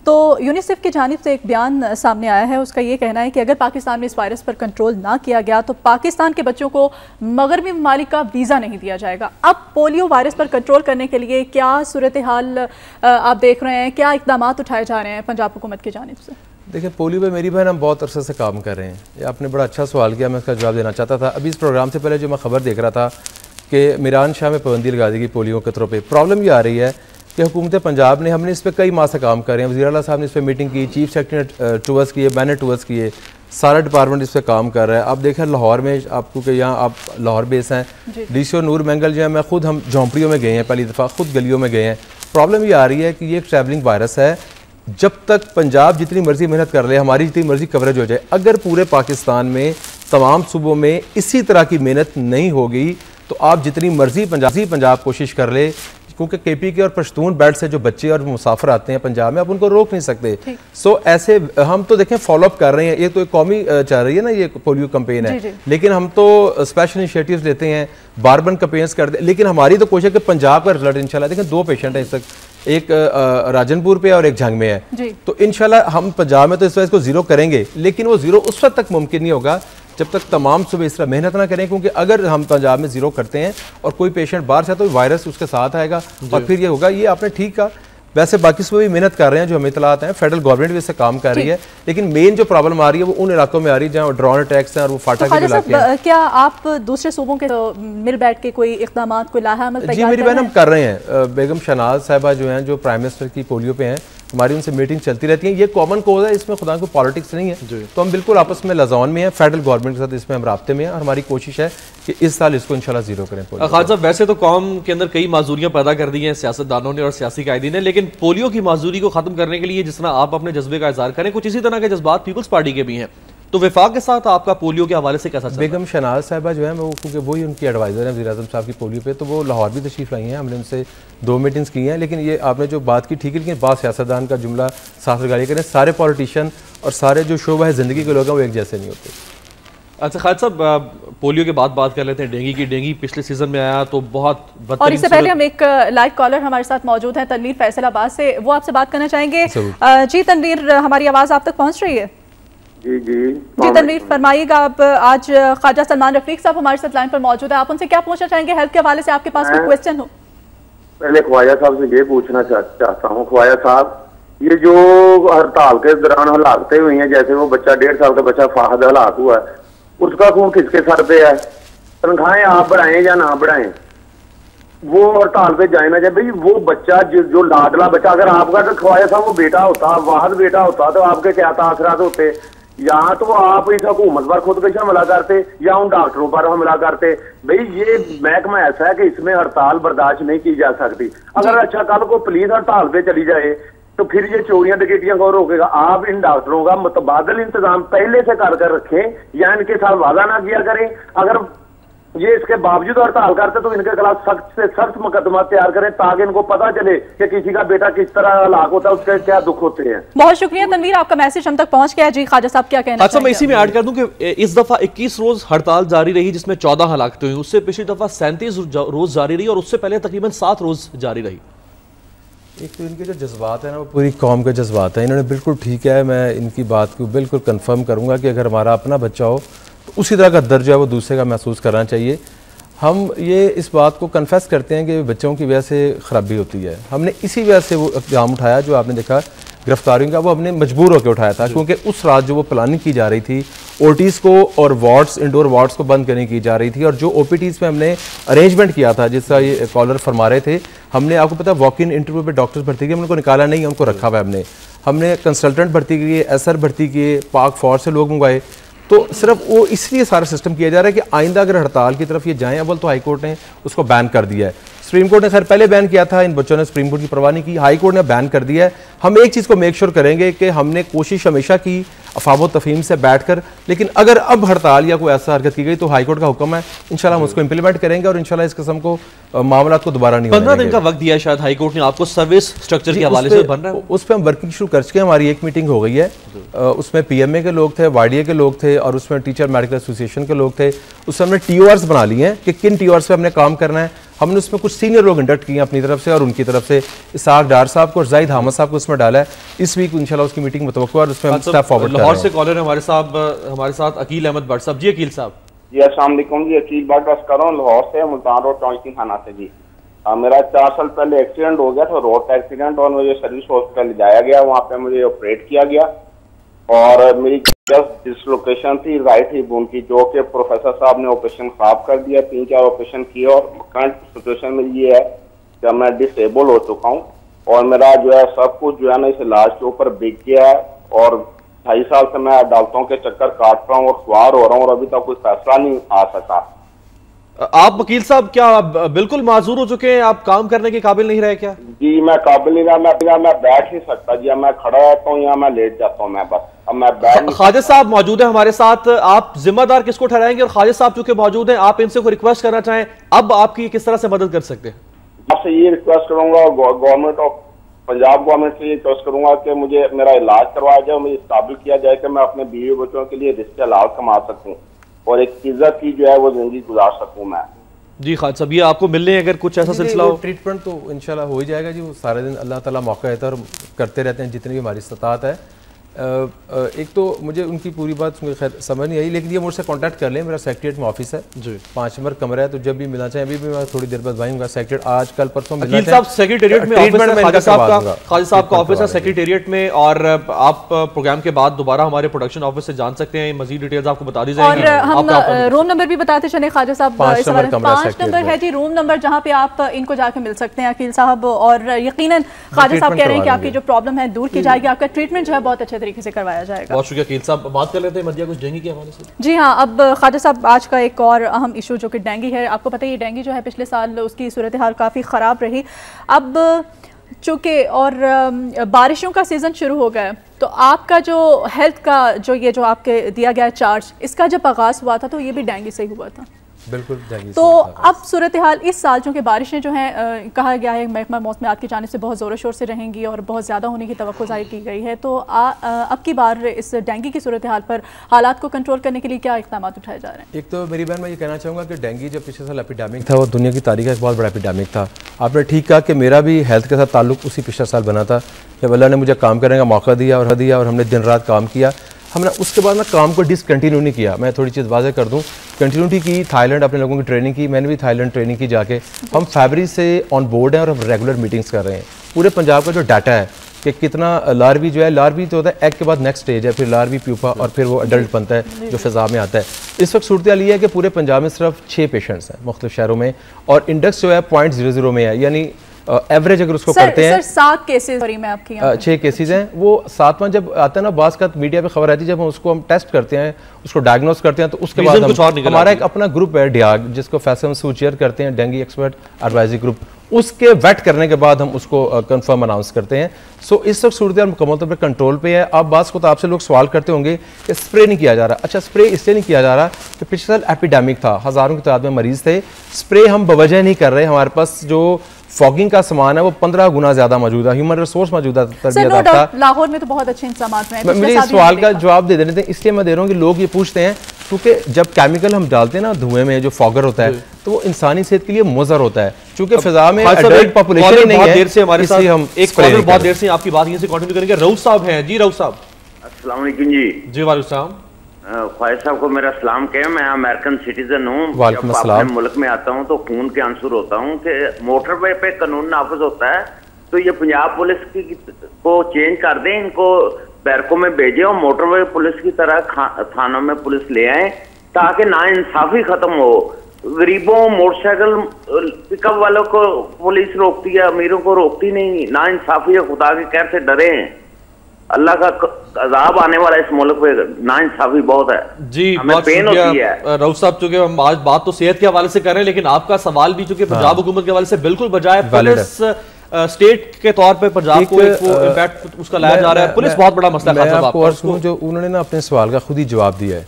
S1: तो यूनिसेफ की जानिब से एक बयान सामने आया है, उसका ये कहना है कि अगर पाकिस्तान में इस वायरस पर कंट्रोल ना किया गया तो पाकिस्तान के बच्चों को मगरबी ममालिक का वीज़ा नहीं दिया जाएगा। अब पोलियो वायरस पर कंट्रोल करने के लिए क्या सूरत हाल आप देख रहे हैं, क्या इक़दाम उठाए जा रहे हैं पंजाब हुकूमत की जानिब से?
S6: देखिए, पोलियो पे मेरी बहन हम बहुत अरसे से काम कर रहे हैं। ये आपने बड़ा अच्छा सवाल किया, मैं इसका जवाब देना चाहता था। अभी इस प्रोग्राम से पहले जो मैं खबर देख रहा था कि मीरान शाह में पाबंदी लगा दी गई पोलियो कतरों पे। प्रॉब्लम ये आ रही है कि हुकूमत पंजाब ने, हमने इस पर कई माह से काम कर रहे हैं, वज़ीर आला साहब ने इस पर मीटिंग की, चीफ सेक्रेटरी ने टूर्स किए, मैंने टूर्स किए, सारा डिपार्टमेंट इस पर काम कर रहा है। आप देखें लाहौर में, आपको कि यहाँ आप लाहौर बेस हैं, डीसीओ नूर मंगल जो है, मैं खुद, हम झोंपड़ियों में गए हैं, पहली दफ़ा खुद गलियों में गए हैं। प्रॉब्लम ये आ रही है कि ये एक ट्रैवलिंग वायरस है। जब तक पंजाब जितनी मर्जी मेहनत कर ले, हमारी जितनी मर्जी कवरेज हो जाए, अगर पूरे पाकिस्तान में तमाम सूबों में इसी तरह की मेहनत नहीं होगी तो आप जितनी मर्जी पंजाब कोशिश कर ले, क्योंकि केपी के और पश्तून बेल्ट से जो बच्चे और मुसाफिर आते हैं पंजाब में, आप उनको रोक नहीं सकते। सो ऐसे हम तो देखें फॉलोअप कर रहे हैं, ये तो एक कौमी चल रही है ना, ये पोलियो कैंपेन है, लेकिन हम तो स्पेशल इनिशिएटिव्स लेते हैं, बार-बार कैंपेन्स करते हैं, लेकिन हमारी तो कोशिश है कि पंजाब का रिजल्ट इंशाल्लाह, देखें 2 पेशेंट हैं इस तक, एक राजनपुर पे और एक झंग में है, तो इंशाल्लाह हम पंजाब में तो इस वजह को जीरो करेंगे, लेकिन वो जीरो उस वक्त तक मुमकिन नहीं होगा जब तक तमाम सूबे इस तरह मेहनत ना करें, क्योंकि अगर हम पंजाब में जीरो करते हैं और कोई पेशेंट बाहर से तो वायरस उसके साथ आएगा और फिर ये होगा। ये आपने ठीक कहा, वैसे बाकी सूबे भी मेहनत कर रहे हैं, जो हमें इतलात हैं, फेडरल गवर्नमेंट भी इससे काम कर रही है, लेकिन मेन जो प्रॉब्लम आ रही है वो उन इलाकों में आ रही है जहाँ ड्रोन अटैक्स हैं और वो फाटा के इलाके हैं।
S1: क्या आप दूसरे सूबों के मिल बैठ के कोई इक़दाम को लाहा अमल
S6: जी मेरी बहन हम कर रहे हैं। बेगम शहनाज साहिबा जो हैं, जो प्राइम मिनिस्टर की पोलियो पे हैं, हमारी उनसे मीटिंग चलती रहती है। ये कॉमन कोज है, इसमें खुदा को पॉलिटिक्स नहीं है, तो हम बिल्कुल आपस में लजान में हैं, फेडरल गवर्नमेंट के साथ इसमें हम राब्ते में हैं और हमारी कोशिश है कि इस साल इसको इंशाल्लाह जीरो करें।
S2: खान साहब, वैसे तो कौम के अंदर कई माजूरियां पैदा कर दी हैं सियासतदानों ने और सियासी कायदीन ने, लेकिन पोलियो की माजूरी को खत्म करने के लिए जिस तरह आप अपने जज्बे का इज़हार करें, कुछ इसी तरह के जज्बात पीपल्स पार्टी के भी हैं, तो विफाक के साथ आपका पोलियो के हवाले से कैसा चल रहा है?
S6: बेगम शहनाज साहिबा जो है, वो क्योंकि वही उनकी एडवाइज़र हैं वज़ीर-ए-आज़म साहब की पोलियो पे, तो वो लाहौर भी तशरीफ़ लाई हैं, हमने उनसे 2 मीटिंग्स की हैं। लेकिन ये आपने जो बात की ठीक है, लेकिन बात सियासतदान का जुमला साफ लगाई करें, सारे पॉलिटिशियन और सारे जो शोबा है ज़िंदगी के लोग हैं वो एक जैसे नहीं होते।
S2: अच्छा खालिद साहब, पोलियो के बाद बात कर लेते हैं डेंगू की। डेंगू पिछले सीजन में आया तो बहुत बदतरीन,
S1: और इससे पहले हम एक लाइव कॉलर हमारे साथ मौजूद है, तनवीर फैसलाबाद से, वो आपसे बात करना चाहेंगे। जी तनवीर, हमारी आवाज़ आप तक पहुँच रही है? जी तनवीर फरमाइएगा। आप आज ख्वाजा सलमान रफीक साहब हमारे साथ लाइन पर मौजूद है, आप उनसे क्या पूछना चाहेंगे हेल्थ के हवाले से, आपके पास कोई क्वेश्चन हो?
S7: पहले ख्वाजा साहब से ये पूछना चाहता हूँ, ख्वाजा साहब ये जो हड़ताल के दौरान हलाकतें हुई हैं, जैसे वो बच्चा 1.5 साल का बच्चा फाहद हलाक हुआ है, उसका खून किसके सर पे है? तनख्वाहें आप बढ़ाएं या ना बढ़ाएं, वो हड़ताल पे जाए ना जाए। भाई वो बच्चा जो लाडला बच्चा, अगर आपका तो ख्वाजा साहब वो बेटा होता, वाहद बेटा होता, तो आपके क्या तासरात होते? यहाँ तो आप इस हुकूमत पर खुदकशी हमला करते या उन डॉक्टरों पर हमला करते। भाई ये महकमा ऐसा है कि इसमें हड़ताल बर्दाश्त नहीं की जा सकती। अगर अच्छा कल को पुलिस हड़ताल पे चली जाए तो फिर ये चोरियां डकैतियां कौन रोकेगा? आप इन डॉक्टरों का मुतबादल इंतजाम पहले से कर रखें या इनके साथ वादा ना किया करें। अगर ये इसके बावजूद हड़ताल करते तो इनके खिलाफ सख्त से सख्त मुकदमा तैयार करें, ताकि इनको पता चले कि किसी का बेटा किस तरह हलाक होता है, उसके क्या दुख होते हैं।
S1: बहुत शुक्रिया तनवीर, आपका मैसेज हम तक पहुंच गया। जी ख्वाजा साहब क्या कहना
S2: अच्छा, मैं इसी में ऐड कर दूं कि इस दफा 21 रोज हड़ताल जारी रही, जिसमें 14 हलाकतें हुई। उससे पिछली दफा 37 रोज जारी रही और उससे पहले तकरीबन 7 रोज जारी रही।
S6: एक तो इनके जो जज्बात हैं ना, वो पूरी कौम के जज्बात हैं। इन्होंने बिल्कुल ठीक है, मैं इनकी बात को बिल्कुल कंफर्म करूंगा कि अगर हमारा अपना बच्चा हो तो उसी तरह का दर्द जो है वो दूसरे का महसूस करना चाहिए। हम ये इस बात को कन्फेस करते हैं कि बच्चों की वजह से ख़राबी होती है। हमने इसी वजह से वो इक़दाम उठाया जो आपने देखा गिरफ्तारियों का, वो हमने मजबूर होकर उठाया था, क्योंकि उस रात जो वो प्लानिंग की जा रही थी, ओटीज़ को और वार्ड्स, इंडोर वार्ड्स को बंद करने की जा रही थी, और जो ओपीटीज़ में हमने अरेंजमेंट किया था, जिसका ये कॉलर फरमा रहे थे, हमने आपको पता वॉक इन इंटरव्यू पे डॉक्टर्स भर्ती किए, उनको निकाला नहीं, उनको रखा हुआ हमने कंसल्टेंट भर्ती किए, एसआर भर्ती किए, पाक फौज से लोग मंगवाए। तो सिर्फ वो इसलिए सारा सिस्टम किया जा रहा है कि आइंदा अगर हड़ताल की तरफ ये जाएं, अव्वल तो हाई कोर्ट ने उसको बैन कर दिया है, सुप्रीम कोर्ट ने खैर पहले बैन किया था, इन बच्चों ने सुप्रीम कोर्ट की परवाह नहीं की, हाई कोर्ट ने बैन कर दिया है। हम एक चीज़ को मेक श्योर करेंगे कि हमने कोशिश हमेशा की अफवाह तफहीम से बैठकर, लेकिन अगर अब हड़ताल या कोई ऐसा हरकत की गई तो हाई कोर्ट का हुक्म है, इंशाल्लाह हम उसको इंप्लीमेंट करेंगे और इंशाल्लाह इस किस्म को मामला को दोबारा नहीं
S2: 15 दिन का वक्त दिया है शायद हाई कोर्ट ने आपको सर्विस स्ट्रक्चर के हवाले से बन रहा है।
S6: उस पर हम वर्किंग शुरू कर चुके हैं, हमारी एक मीटिंग हो गई है, उसमें PMA के लोग थे, YDA के लोग थे और उसमें टीचर मेडिकल एसोसिएशन के लोग थे। उसमें हमने TORs बना लिए हैं कि किन TORs पे हमने काम करना है। हमने उसमें कुछ सीनियर लोग इंडक्ट किए अपनी तरफ से और उनकी तरफ से इसाक डार साहब को और जाहिद हामद साहब को उसमें डाला है। इस वीक इंशाल्लाह उसकी मीटिंग मुतवक्को है और उसमें हम स्टेप फॉरवर्ड कर रहे हैं।
S2: लाहौर से कॉलर है हमारे साथ अकील अहमद भट्ट साहब। जी अकील साहब।
S8: जी अस्सलाम वालेकुम जी, अकील भट्ट बात कर रहा हूँ लाहौर से, मुल्तान रोड टॉन्किंग खाना से। जी मेरा 4 साल पहले एक्सीडेंट हो गया था, रोड एक्सीडेंट, और मुझे सर्विस हॉस्पिटल ले जाया गया, वहाँ पे मुझे ऑपरेट किया गया और मेरी जस्ट डिसलोकेशन थी राइट हिप बोन की, जो कि प्रोफेसर साहब ने ऑपरेशन खराब कर दिया। 3-4 ऑपरेशन किए और करंट सिचुएशन में ये है कि मैं डिसेबल हो चुका हूँ और मेरा जो है सब कुछ जो है ना इस इलाज के ऊपर बिक गया है और 2.5 साल से मैं अदालतों के चक्कर काट रहा हूँ और ख्वार हो रहा हूँ और अभी तक कोई फैसला नहीं आ सका।
S2: आप वकील साहब क्या बिल्कुल माजूर हो चुके हैं, आप काम करने के काबिल नहीं रहे क्या?
S8: जी मैं काबिल नहीं रहा, मैं बैठ नहीं सकता जी, मैं खड़ा रहता हूँ या मैं लेट जाता हूँ, मैं बस अब मैं बैठ।
S2: ख्वाजा साहब मौजूद है हमारे साथ, आप जिम्मेदार किसको ठहराएंगे? और ख्वाजा साहब चूंकि मौजूद हैं, आप इनसे कोई रिक्वेस्ट करना चाहें, अब आपकी किस तरह से मदद कर सकते हैं?
S8: आपसे ये रिक्वेस्ट करूंगा, गवर्नमेंट ऑफ पंजाब गवर्नमेंट से ये रिक्वेस्ट करूंगा कि मुझे मेरा इलाज करवाया जाए, मुझे काबिल किया जाए कि मैं अपने बीवी बच्चों के लिए रिश्ते इलाज कमा सकूं और एक इज्जत की जो है वो जिंदगी गुजार सकूं मैं। जी
S2: ख्वाजा साहब, ये आपको मिलने अगर कुछ ऐसा सिलसिला हो?
S6: ट्रीटमेंट तो इंशाल्लाह हो ही जाएगा जी, वो सारे दिन अल्लाह ताला मौका देता है और करते रहते हैं जितनी भी हमारी इस्तात है। एक तो मुझे उनकी पूरी बात खैर समझ नहीं आई, लेकिन ये मुझसे कांटेक्ट कर लें, मेरा सेक्रेटरीट में ऑफिस है जी, 5 नंबर कमरा है, तो जब भी मिलना चाहें, अभी भी मैं थोड़ी देर बाद भाईंगा सेक्रेटरीट, आज कल परसों मिलना
S2: साहब सेक्रेटेरिएट में ऑफिस है, ख्वाजा साहब का ऑफिस है सेक्रेटेरिएट में, और आप प्रोग्राम के बाद दोबारा हमारे प्रोडक्शन ऑफिस से जान सकते हैं, मजीद डिटेल्स आपको बता दी जाएगी।
S1: और हम रूम नंबर भी बताते चले ख्वाजा साहब, 5 नंबर है जी रूम नंबर, जहाँ पे आप इनको जाके मिल सकते हैं अकील साहब, और यकीनन ख्वाजा साहब कह रहे हैं कि आपकी जो प्रॉब्लम है दूर की जाएगी, आपका ट्रीटमेंट जो है बहुत अच्छे तरीके से करवाया जाएगा।
S2: बहुत शुक्रिया अकील साहब। बात कर लेते हैं मदिया कुछ डेंगू के हवाले से।
S1: जी हाँ, अब ख्वाजा साहब आज का एक और अहम इशू जो कि डेंगू है, आपको पता है ये डेंगू जो है पिछले साल उसकी सूरत हाल काफ़ी ख़राब रही। अब चूँकि और बारिशों का सीज़न शुरू हो गया, तो आपका जो हेल्थ का जो आपके दिया गया चार्ज, इसका जब आगाज़ हुआ था तो ये भी डेंगू से ही हुआ था।
S6: बिल्कुल।
S1: तो अब सूरत हाल इस साल चूँकि बारिशें जो हैं कहा गया है महकमा मौसमियात की जानिब से बहुत ज़ोर शोर से रहेंगी और बहुत ज़्यादा होने की तवक्को ज़ाहिर की गई है, तो अब की बार इस डेंगू की सूरत हाल पर हालात को कंट्रोल करने के लिए क्या इक़दाम उठाए जा रहे हैं?
S6: एक तो मेरी बहन मैं ये कहना चाहूँगा कि डेंगू जब पिछले साल एपिडेमिक था, वो दुनिया की तारीख का एक बहुत बड़ा एपिडेमिक था। आपने ठीक कहा कि मेरा भी हेल्थ के साथ ताल्लुक उसी पिछले साल बना था, जब अल्लाह ने मुझे काम करने का मौका दिया और हमने दिन रात काम किया। हमने उसके बाद ना काम को डिसकंटिन्यू नहीं किया। मैं थोड़ी चीज़ वाज़ेह कर दूं, कंटिन्यूटी की, थाईलैंड अपने लोगों की ट्रेनिंग की, मैंने भी थाईलैंड ट्रेनिंग की जाके। हम फरवरी से ऑन बोर्ड हैं और हम रेगुलर मीटिंग्स कर रहे हैं। पूरे पंजाब का जो डाटा है कि कितना लार्वी जो है, लार्वी तो होता है एग के बाद नेक्स्ट स्टेज है, फिर लार्वी प्यूपा और फिर वो अडल्ट बनता है जो फिजा में आता है। इस वक्त सूरत हाल ये है कि पूरे पंजाब में सिर्फ 6 पेशेंट्स हैं मुख्तलिफ शहरों में, और इंडेक्स जो है 0.00 में है, यानी एवरेज अगर उसको करते हैं
S1: 7 केसेस में आपकी
S6: 6 केसेस हैं। वो 7वां जब आता है ना, बास का मीडिया पे खबर आती है, जब हम उसको टेस्ट करते हैं, उसको डायग्नोस करते हैं, तो उसके बाद हमारा एक अपना ग्रुप है डियाग, जिसको फैसल मसूद चेयर करते हैं, डेंगू एक्सपर्ट एडवाइजरी ग्रुप, उसके वेट करने के बाद हम उसको कंफर्म अनाउंस करते हैं। सो इस वक्त सूरत मुकम्मल तौर पर कंट्रोल पे है। अब बात को तो आपसे लोग सवाल करते होंगे कि स्प्रे नहीं किया जा रहा। अच्छा, स्प्रे इसलिए नहीं किया जा रहा कि पिछले साल एपिडेमिक था, हज़ारों की तादाद में मरीज थे। स्प्रे हम बवजह नहीं कर रहे, हमारे पास जो फॉगिंग का सामान है वो 15 गुना ज्यादा मौजूद है, ह्यूमन रिसोर्स मौजूद है।
S1: लाहौर में तो बहुत अच्छे इंतजाम हैं।
S6: मुझे इस सवाल का जवाब दे देते हैं, इसलिए मैं दे रहा हूँ कि लोग ये पूछते हैं क्योंकि जब केमिकल हम डालते हैं ना धुएं में, जो फॉगर होता है, तो वो इंसानी सेहत के लिए मुज़र होता है। चूंकि फिजा में एडल्ट पॉपुलेशन नहीं है,
S2: देर से हमारे साथ
S6: हम
S2: एक कॉलर बहुत देर से आपकी बात यहीं से कंटिन्यू करेंगे। रऊफ साहब हैं जी। रऊफ साहब
S7: अस्सलाम वालेकुम जी।
S2: जी वालेकुम सलाम।
S7: ख्वाजा साहब को मेरा सलाम कहें, मैं अमेरिकन सिटीजन हूँ।
S6: वालेकुम अस्सलाम।
S7: अपने मुल्क में आता हूँ तो खून के आंसर होता हूँ कि मोटरवे पे कानून नाफिज होता है, तो ये पंजाब पुलिस को चेंज कर दें, इनको बैरकों में भेजें और मोटरवे पुलिस की तरह थानों में पुलिस ले आए, ताकि नाइंसाफी खत्म हो। गरीबों, मोटरसाइकिल पिकअप वालों को पुलिस रोकती है, अमीरों को रोकती नहीं। नाइंसाफी है, खुदा के कहर से डरे हैं। अल्लाह का अजाब आने वाला इस मुल्क पे, नाइंसाफी बहुत है
S2: जी।
S7: हमें पेन होती है।
S2: रऊफ साहब, चूंकि हम आज बात तो सेहत के हवाले से कर रहे हैं, लेकिन आपका सवाल भी चूंकि पंजाब हुकूमत के हवाले से बिल्कुल बजाय, पुलिस स्टेट के तौर पे पंजाब को एक वो इम्पैक्ट उसका लाया जा रहा है, पुलिस बहुत बड़ा मसला है।
S6: आपको जो उन्होंने ना अपने सवाल का खुद ही जवाब दिया है,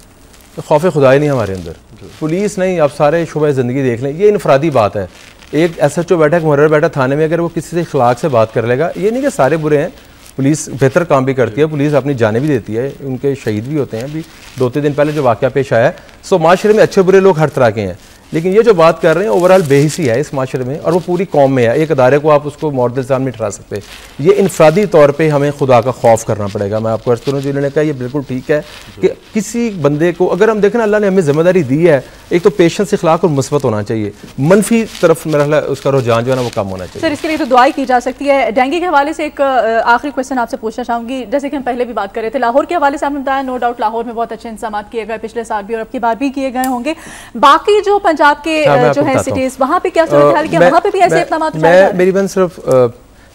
S6: तो खौफ खुदाई नहीं हमारे अंदर, पुलिस नहीं, आप सारे शुबे ज़िंदगी देख लें, ये इनफरादी बात है। एक SHO बैठा, एक मुहर्रिर बैठा थाने में, अगर वो किसी से इखलाक से बात कर लेगा, ये नहीं कि सारे बुरे हैं, पुलिस बेहतर काम भी करती है, पुलिस अपनी जानें भी देती है, उनके शहीद भी होते हैं। अभी 2-3 दिन पहले जो वाक़या पेश आया है, सो माशरे में अच्छे बुरे लोग हर तरह के हैं, लेकिन ये जो बात कर रहे हैं ओवरऑल बेहिसी है इस माशरे में, और वो पूरी कौम में है। एक अदारे को आप उसको मॉडल सामने ठहरा सकते, ये इनफरादी तौर पे हमें खुदा का खौफ करना पड़ेगा। मैं आपको अर्ज करूँ, जो इन्होंने कहा ये बिल्कुल ठीक है कि किसी बंदे को अगर हम देखें ना, अल्लाह ने हमें जिम्मेदारी दी है, एक तो पेशेंस, इखलाक और मुस्बत होना चाहिए, मनफी तरफ मेरा उसका रुझान जो है ना वो कम होना चाहिए।
S1: सर, इसके लिए तो दुआई की जा सकती है। डेंगू के हवाले से एक आखिरी क्वेश्चन आपसे पूछना चाहूँगी, जैसे कि हम पहले भी बात कर रहे थे, लाहौर के हवाले से आपने बताया, नो डाउट लाहौर में बहुत अच्छे इंतजाम किए गए पिछले साल भी और अब की बार भी किए गए होंगे। बाकी जो पंजाब के जो है सिटीज, वहाँ पे क्या सूरत हाल, क्या वहाँ पे भी ऐसे इक़दाम उठाए जा रहे हैं?
S6: मेरी बंद सिर्फ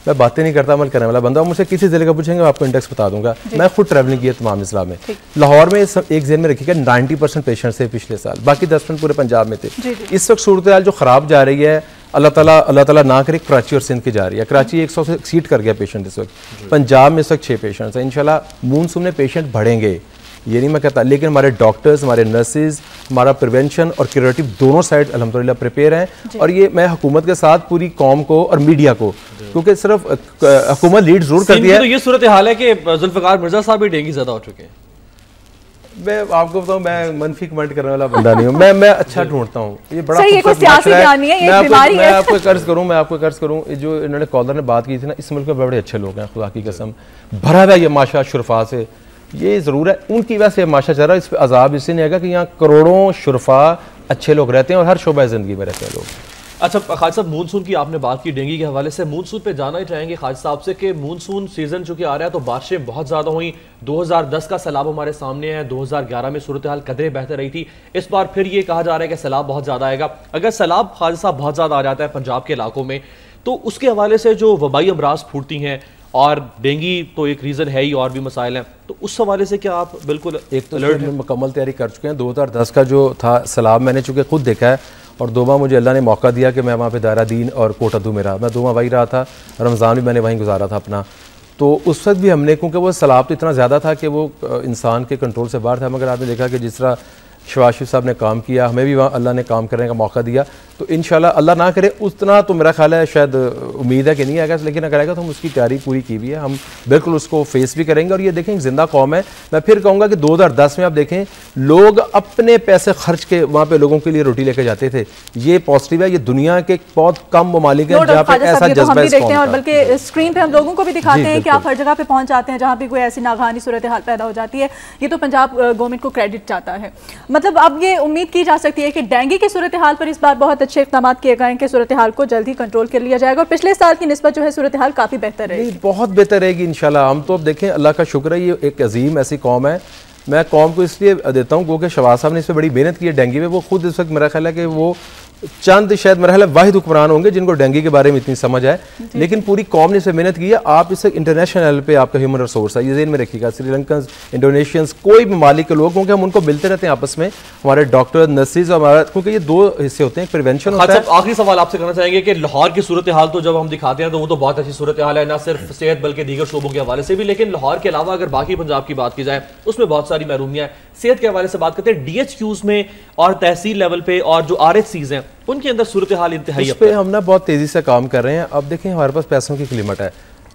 S6: मैं बातें नहीं करता, अमल करने वाला बंदा हूँ। मुझसे किसी जिले का पूछेंगे मैं आपको इंडेक्स बता दूंगा। मैं खुद ट्रैवलिंग की है तमाम अजला में। लाहौर में एक जेल में रखी गया 90% पेशेंट्स थे पिछले साल, बाकी 10% पूरे पंजाब में थे। इस वक्त सूरत हाल जो ख़राब जा रही है, अल्लाह ताला ना करे, कराची और सिंध की जा रही है। कराची 100 से एक्सीड कर गया पेशेंट इस वक्त, पंजाब में इस वक्त 6 पेशेंट्स हैं। इंशाल्लाह मूनसून में पेशेंट बढ़ेंगे, ये नहीं मैं कहता, लेकिन हमारे डॉक्टर्स, हमारे नर्सेज, हमारा प्रिवेंशन और क्यूरेटिव दोनों साइड अल्हम्दुलिल्लाह प्रिपेयर हैं। और ये मैं हुकूमत के साथ पूरी कौम को और मीडिया को, क्योंकि सिर्फ हुकूमत लीड जरूर करती है।
S2: तो ये सूरत हाल है कि जुल्फ़िकार मिर्जा साहब भी डेंगू ज़्यादा हो चुके हैं।
S6: मैं आपको बताऊं, मैं मनफी कमेंट करने वाला बंदा नहीं हूं, मैं अच्छा ढूंढता हूं। ये बड़ा
S1: सही है, कोई सियासी बयान नहीं है, ये बीमारी है।
S6: मैं आपको कर्ज करूं, जो इन्होंने कॉलर ने बात की थी ना, इस मुल्क में बड़े अच्छे लोग हैं, खुदा की कसम, भरा हुआ ये माशा शुरफा से, ये ज़रूर है उनकी वजह से माशा चल रहा है। इस पर अजाब इससे नहीं आएगा कि यहाँ करोड़ों शुरफा अच्छे लोग रहते हैं और हर शोबा ज़िंदगी में रहते हैं लोग।
S2: अच्छा खालिद साहब, मूनसून की आपने बात की, डेंगू के हवाले से मूनसून पे जाना ही चाहेंगे खालिद साहब से कि मूनसून सीजन चूंकि आ रहा है तो बारिशें बहुत ज़्यादा हुई। 2010 का सैलाब हमारे सामने है, 2011 में सूरत हाल कदरे बेहतर रही थी, इस बार फिर ये कहा जा रहा है कि सैलाब बहुत ज़्यादा आएगा। अगर सैलाब खालिद साहब बहुत ज़्यादा आ जाता है पंजाब के इलाकों में, तो उसके हवाले से जो वबाई अमराज फूटती हैं, और डेंगू तो एक रीज़न है ही, और भी मसाइल हैं, तो उस हवाले से क्या आप बिल्कुल
S6: एक तो अलर्ट में मुकम्मल तैयारी कर चुके हैं। 2010 का जो था सैलाब मैंने चूँकि खुद देखा है, और 2 माह मुझे अल्लाह ने मौका दिया कि मैं वहाँ पे दायरा दीन और कोटादू में रहा, मैं 2 माह वहीं रहा था, रमज़ान भी मैंने वहीं गुजारा था अपना। तो उस वक्त भी हमने, क्योंकि वो सैलाब तो इतना ज़्यादा था कि वो इंसान के कंट्रोल से बाहर था, मगर आपने देखा कि जिस तरह शहबाज शरीफ साहब ने काम किया, हमें भी वहाँ अल्लाह ने काम करने का मौका दिया। तो इंशाल्लाह अल्लाह ना करे उतना, तो मेरा ख्याल है शायद उम्मीद है कि नहीं आएगा, लेकिन अगर आएगा तो हम उसकी तैयारी पूरी की हुई है, हम बिल्कुल उसको फेस भी करेंगे। और ये देखें जिंदा कौम है। मैं फिर कहूँगा कि 2010 में आप देखें लोग अपने पैसे खर्च के वहाँ पे लोगों के लिए रोटी लेके जाते थे, ये पॉजिटिव है। ये दुनिया के बहुत कम ममालिक हैं जहाँ पे ऐसा जज्बा है,
S1: और बल्कि स्क्रीन पे हम लोगों को भी दिखाते हैं कि आप हर जगह पे पहुँच जाते हैं जहाँ पे कोई ऐसी नागहानी सूरत हाल पैदा हो जाती है। ये तो पंजाब गवर्नमेंट को क्रेडिट चाहता है। मतलब अब ये उम्मीद की जा सकती है कि डेंगू की सूरत हाल पर इस बार बहुत अच्छे इक़दाम किए गए हैं कि सूरत हाल को जल्दी कंट्रोल कर लिया जाएगा, और पिछले साल की निस्बत जो है सूरत हाल काफ़ी बेहतर रहेगी।
S6: बहुत बेहतर रहेगी इंशाल्लाह। हम तो अब देखें, अल्लाह का शुक्र है, ये एक अजीम ऐसी कौम है। मैं कौम को इसलिए देता हूँ क्योंकि शहबाज साहब ने इस पर बड़ी मेहनत की है डेंगू में। वो खुद इस वक्त मेरा ख्याल है कि वो चंद शायद मेरा ख्याल है वाहिद हुक्मरान होंगे जिनको डेंगू के बारे में इतनी समझ है, लेकिन पूरी कौम ने इस पर मेहनत की है। आप इस इंटरनेशनल लेवल पे आपका ह्यूमन रिसोर्स है, ये ज़हन में रखिएगा। श्रीलंकन, इंडोनेशियंस, कोई भी ममालिक के लोग, क्योंकि हम उनको मिलते रहते हैं आपस में, हमारे डॉक्टर, नर्सिस, हमारा, क्योंकि ये 2 हिस्से होते हैं, प्रिवेंशन होता है।
S2: आखिरी सवाल आपसे करना चाहेंगे कि लाहौर की सूरत हाल तो जब हम दिखाते हैं तो वो तो बहुत अच्छी सूरत हाल है, ना सिर्फ सेहत बल्कि दीगर शोबों के हवाले से भी, लेकिन लाहौर के अलावा अगर बाकी पंजाब की बात की जाए उसमें बहुत सारी महरूमियाँ हैं। सेहत के हवाले से बात करते हैं, DHQs में और तहसील लेवल पे और जो RHCs हैं उनके अंदर सूरत हाल इंतहाई
S6: पे हम ना बहुत तेज़ी से काम कर रहे हैं। अब देखें हमारे पास पैसों की लिमिट है।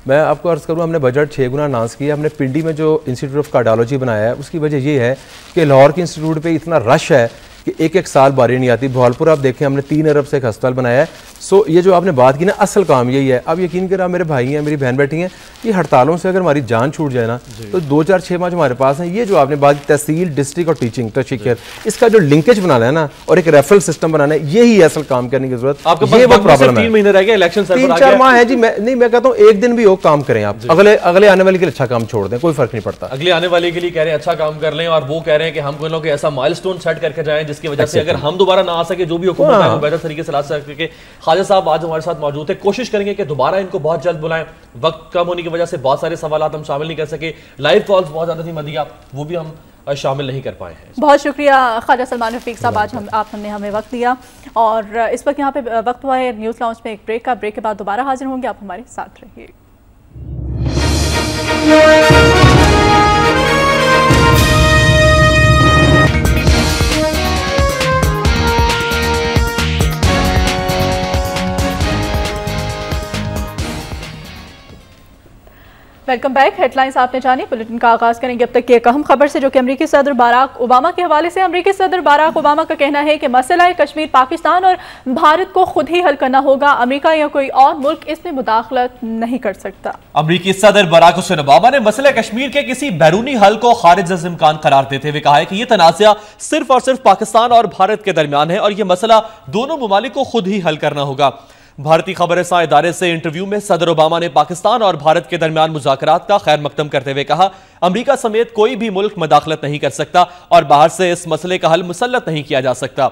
S6: मैं आपको अर्ज़ करूँ, हमने बजट 6 गुना अनाउंस किया। हमने पिंडी में जो इंस्टीट्यूट ऑफ कार्डियोलॉजी बनाया है, उसकी वजह ये है कि लाहौर के इंस्टीट्यूट पे इतना रश है कि एक साल बारी नहीं आती। बहालपुर आप देखें, हमने 3 अरब से एक अस्पताल बनाया है। सो ये जो आपने बात की ना, असल काम यही है। अब यकीन करें, मेरे भाई हैं, मेरी बहन बैठी हैं, ये हड़तालों से अगर हमारी जान छूट जाए ना तो 2-4-6 माह हमारे पास हैं। ये जो आपने बात की तहसील, डिस्ट्रिक्ट और टीचिंग, टचिंग केयर, इसका जो लिंकेज बनाना है ना और एक रेफरल सिस्टम बनाना है, यही असल काम करने की जरूरत। ये वो प्रॉब्लम है।
S2: 3 महीने रह गए, इलेक्शन
S6: 3-4 माह है जी। मैं कहता हूँ एक दिन भी वो काम करें आप, अगले आने वाले के लिए अच्छा काम छोड़ दें, कोई फर्क नहीं पड़ता।
S2: अगले आने वाले के लिए कह रहे हैं अच्छा काम कर लें, और वो कह रहे हैं कि हम कोई ऐसा माइलस्टोन सेट करके जाएं जिसकी वजह से अगर हम दोबारा ना आ सके, जो भी हुकूमत है वो बेहतर तरीके से ला सके। ख्वाजा साहब आज हमारे साथ मौजूद है, कोशिश करेंगे कि दोबारा इनको बहुत जल्द बुलाएं। वक्त कम होने की वजह से बहुत सारे सवाल हम शामिल नहीं कर सके, लाइव कॉल्स बहुत ज़्यादा थी मदिया, वो भी हम शामिल नहीं कर पाए हैं।
S1: बहुत शुक्रिया ख्वाजा सलमान रफीक साहब, आज आपने हमें वक्त दिया। और इस वक्त यहाँ पे वक्त हुआ है न्यूज़ लाउंज में एक ब्रेक का। ब्रेक के बाद दोबारा हाजिर होंगे, आप हमारे साथ रहिए। Welcome back. हेडलाइंस आपने जानी, बुलेटिन का आगाज करेंगे अब तक की एक अहम खबर से, जो कि अमेरिकी सदर बराक ओबामा के हवाले से। अमेरिकी सदर बराक ओबामा का कहना है कि मसला कश्मीर पाकिस्तान और भारत को खुद ही हल करना होगा, अमेरिका या कोई और मुल्क इसमें मुदाखलत नहीं कर सकता।
S2: अमेरिकी सदर बराक हुसैन ओबामा ने मसला कश्मीर के किसी बैरूनी हल को खारिज अज़ इम्कान करार देते हुए कहा है कि यह तनाज़ा सिर्फ और सिर्फ पाकिस्तान और भारत के दरमियान है और यह मसला दोनों ममालिक को खुद ही हल करना होगा। भारतीय खबर-ए-सां इदारे से इंटरव्यू में सदर ओबामा ने पाकिस्तान और भारत के दरमियान मुज़ाकरात का खैर मकदम करते हुए कहा, अमेरिका समेत कोई भी मुल्क मदाखलत नहीं कर सकता और बाहर से इस मसले का हल मुसल्लत नहीं किया जा सकता।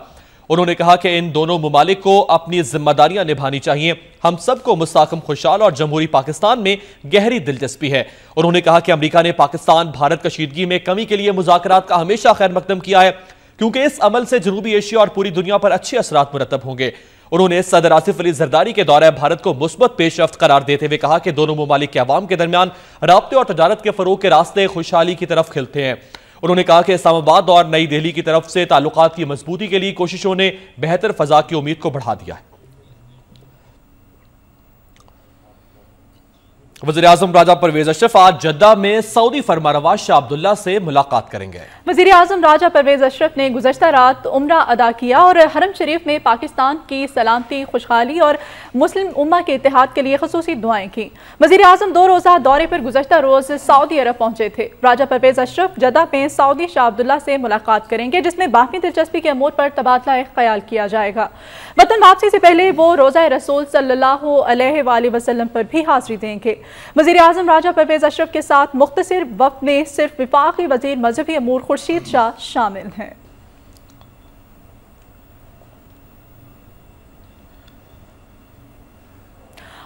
S2: उन्होंने कहा कि इन दोनों ममालिक को अपनी जिम्मेदारियां निभानी चाहिए। हम सबको मुस्तहकम, खुशहाल और जमहूरी पाकिस्तान में गहरी दिलचस्पी है। उन्होंने कहा कि अमेरिका ने पाकिस्तान भारत कशीदगी में कमी के लिए मुज़ाकरात का हमेशा खैर मकदम किया है, क्योंकि इस अमल से जनूबी एशिया और पूरी दुनिया पर अच्छे असरात मुरतब होंगे। उन्होंने सदर आसिफ अली जरदारी के दौरे भारत को मुस्बत पेशरफ्त करार देते हुए कहा कि दोनों ममालिक के अवाम के दरमियान राब्ते और तजारत के फरोग के रास्ते खुशहाली की तरफ खिलते हैं। उन्होंने कहा कि इस्लामाबाद और नई दिल्ली की तरफ से ताल्लुकात की मजबूती के लिए कोशिशों ने बेहतर फजा की उम्मीद को बढ़ा दिया है। वज़ीर-ए-आज़म राजा परवेज अशरफ आज जद्दा में सऊदी फरमारवा शाह अब्दुल्ला से मुलाकात करेंगे।
S1: वज़ीर-ए-आज़म राजा परवेज अशरफ ने गुज़श्ता रात उम्रा अदा किया और हरम शरीफ में पाकिस्तान की सलामती, खुशहाली और मुस्लिम उम्मा के इत्तेहाद के लिए ख़ुसूसी दुआएं की। वज़ीर-ए-आज़म 2 रोज़ा दौरे पर गुज़श्ता रोज़ सऊदी अरब पहुंचे थे। राजा परवेज अशरफ जद्दा में सऊदी शाह अब्दुल्ला से मुलाकात करेंगे, जिसमें बाकी दिलचस्पी के अमूर पर तबादला ख्याल किया जाएगा। वतन वापसी से पहले वो रोज़ा रसूल सल्लल्लाहु अलैहि वसल्लम पर भी हाज़िरी देंगे। वज़ीर-ए-आज़म राजा परवेज अशरफ के साथ मुख्तसर वफ़द में सिर्फ वफाकी वज़ीर मजहबी अमूर खुर्शीद शाह शामिल हैं।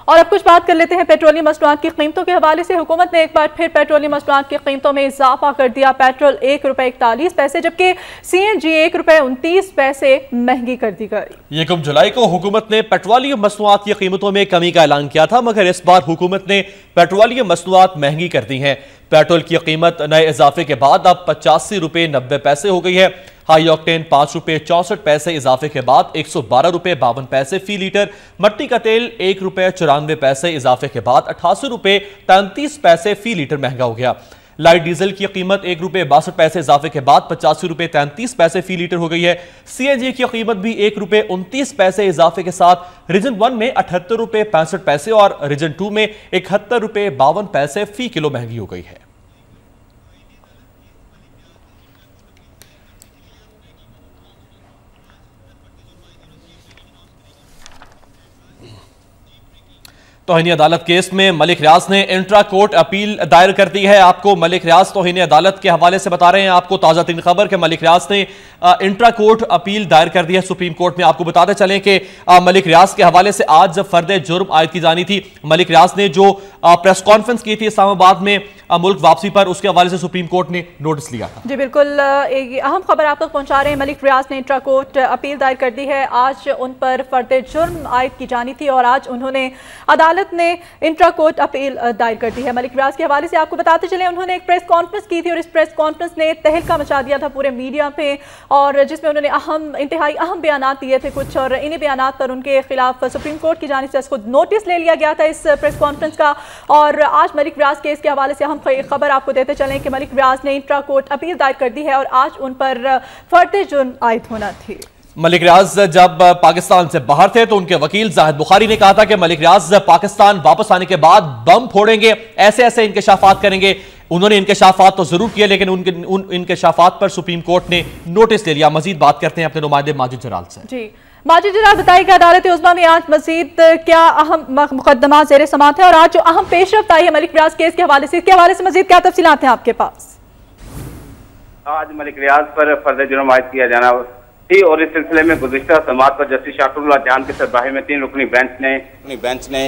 S1: और अब कुछ बात कर लेते हैं पेट्रोलियम मसनूआत की कीमतों के हवाले से। हुकूमत ने एक बार फिर पेट्रोलियम मसनूआत की कीमतों में इजाफा कर दिया। पेट्रोल ₹1.41, जबकि CNG ₹1.29 महंगी कर दी गई।
S2: 1 जुलाई को हुकूमत ने पेट्रोलियम मसनूआत की कीमतों में कमी का ऐलान किया था, मगर इस बार हुकूमत ने पेट्रोलियम मसनूआत महंगी कर दी हैं। पेट्रोल की कीमत नए इजाफे के बाद अब ₹85.90 हो गई है। हाई ऑक्टेन ₹5.64 इजाफे के बाद ₹112.52 फी लीटर, मट्टी का तेल ₹1.94 इजाफे के बाद ₹88.33 फी लीटर महंगा हो गया। लाइट डीजल की कीमत ₹1.62 इजाफे के बाद ₹85.33 फी लीटर हो गई है। CNG की कीमत भी ₹1.29 इजाफे के साथ रीजन 1 में ₹78.65 और रीजन 2 में ₹71.52 फी किलो महंगी हो गई है। तौहीन अदालत केस में मलिक रियाज ने इंट्रा कोर्ट अपील दायर कर दी है। आपको मलिक रियाज तौहीन अदालत के हवाले से बता रहे हैं, आपको ताज़ा तरीन खबर कि मलिक रियाज ने इंट्रा कोर्ट अपील दायर कर दी है सुप्रीम कोर्ट में। आपको बताते चलें कि मलिक रियाज के हवाले से आज जब फर्द जुर्म आयद की जानी थी, मलिक रियाज ने जो प्रेस कॉन्फ्रेंस की थी इस्लामाबाद में मुल्क वापसी पर, उसके हवाले से सुप्रीम कोर्ट ने नोटिस लिया था।
S1: जी बिल्कुल, एक अहम खबर आप तक पहुंचा रहे हैं। मलिक रियाज ने इंट्रा कोर्ट अपील दायर कर दी है। आज उन पर फर्द जुर्म आयद की जानी थी और आज उन्होंने अदालत ने इंट्रा कोर्ट अपील दायर कर दी है। मलिक रियाज के हवाले से आपको बताते चले, उन्होंने एक प्रेस कॉन्फ्रेंस की थी और इस प्रेस कॉन्फ्रेंस ने तहलका मचा दिया था पूरे मीडिया पे, और जिसमें उन्होंने इंतहाई अहम बयान दिए थे कुछ, और इन्हीं बयान पर उनके खिलाफ सुप्रीम कोर्ट की जानिब से खुद नोटिस ले लिया गया था इस प्रेस कॉन्फ्रेंस का। और आज मलिक रियाज केस के हवाले से हम खबर आपको देते चलें कि मलिक रियाज ने इंट्रा कोर्ट अपील दायर कर दी है और आज उन पर फर्द जुर्म आयद होना थी।
S2: मलिक रियाज जब पाकिस्तान से बाहर थे तो उनके वकील जाहिद बुखारी ने कहा था कि मलिक रियाज पाकिस्तान वापस आने के बाद बम फोड़ेंगे, ऐसे ऐसे इंकशाफात करेंगे। उन्होंने इंकशाफात तो जरूर किए, लेकिन उन इंकशाफात पर सुप्रीम कोर्ट ने नोटिस ले लिया। मजीद बात करते हैं अपने नुमाइंदे माजिद जलाल से।
S1: जी माजिद जलाल, बताइए कि अदालत उज़्मा में आज मजीद क्या अहम मुकदमा ज़ेर समाअत है और आज जो अहम पेशरफ्त आई है मलिक रियाज केस के हवाले से, इसके हवाले से मजीद क्या तफसीलात हैं आपके पास?
S8: आज मलिक रियाज पर फर्द जुर्म आयद किया जाना थी और इस सिलसिले में गुज़िश्ता समात पर जस्टिस शाकिरुल्लाह जान की सरबराही में 3 रुकनी बेंच ने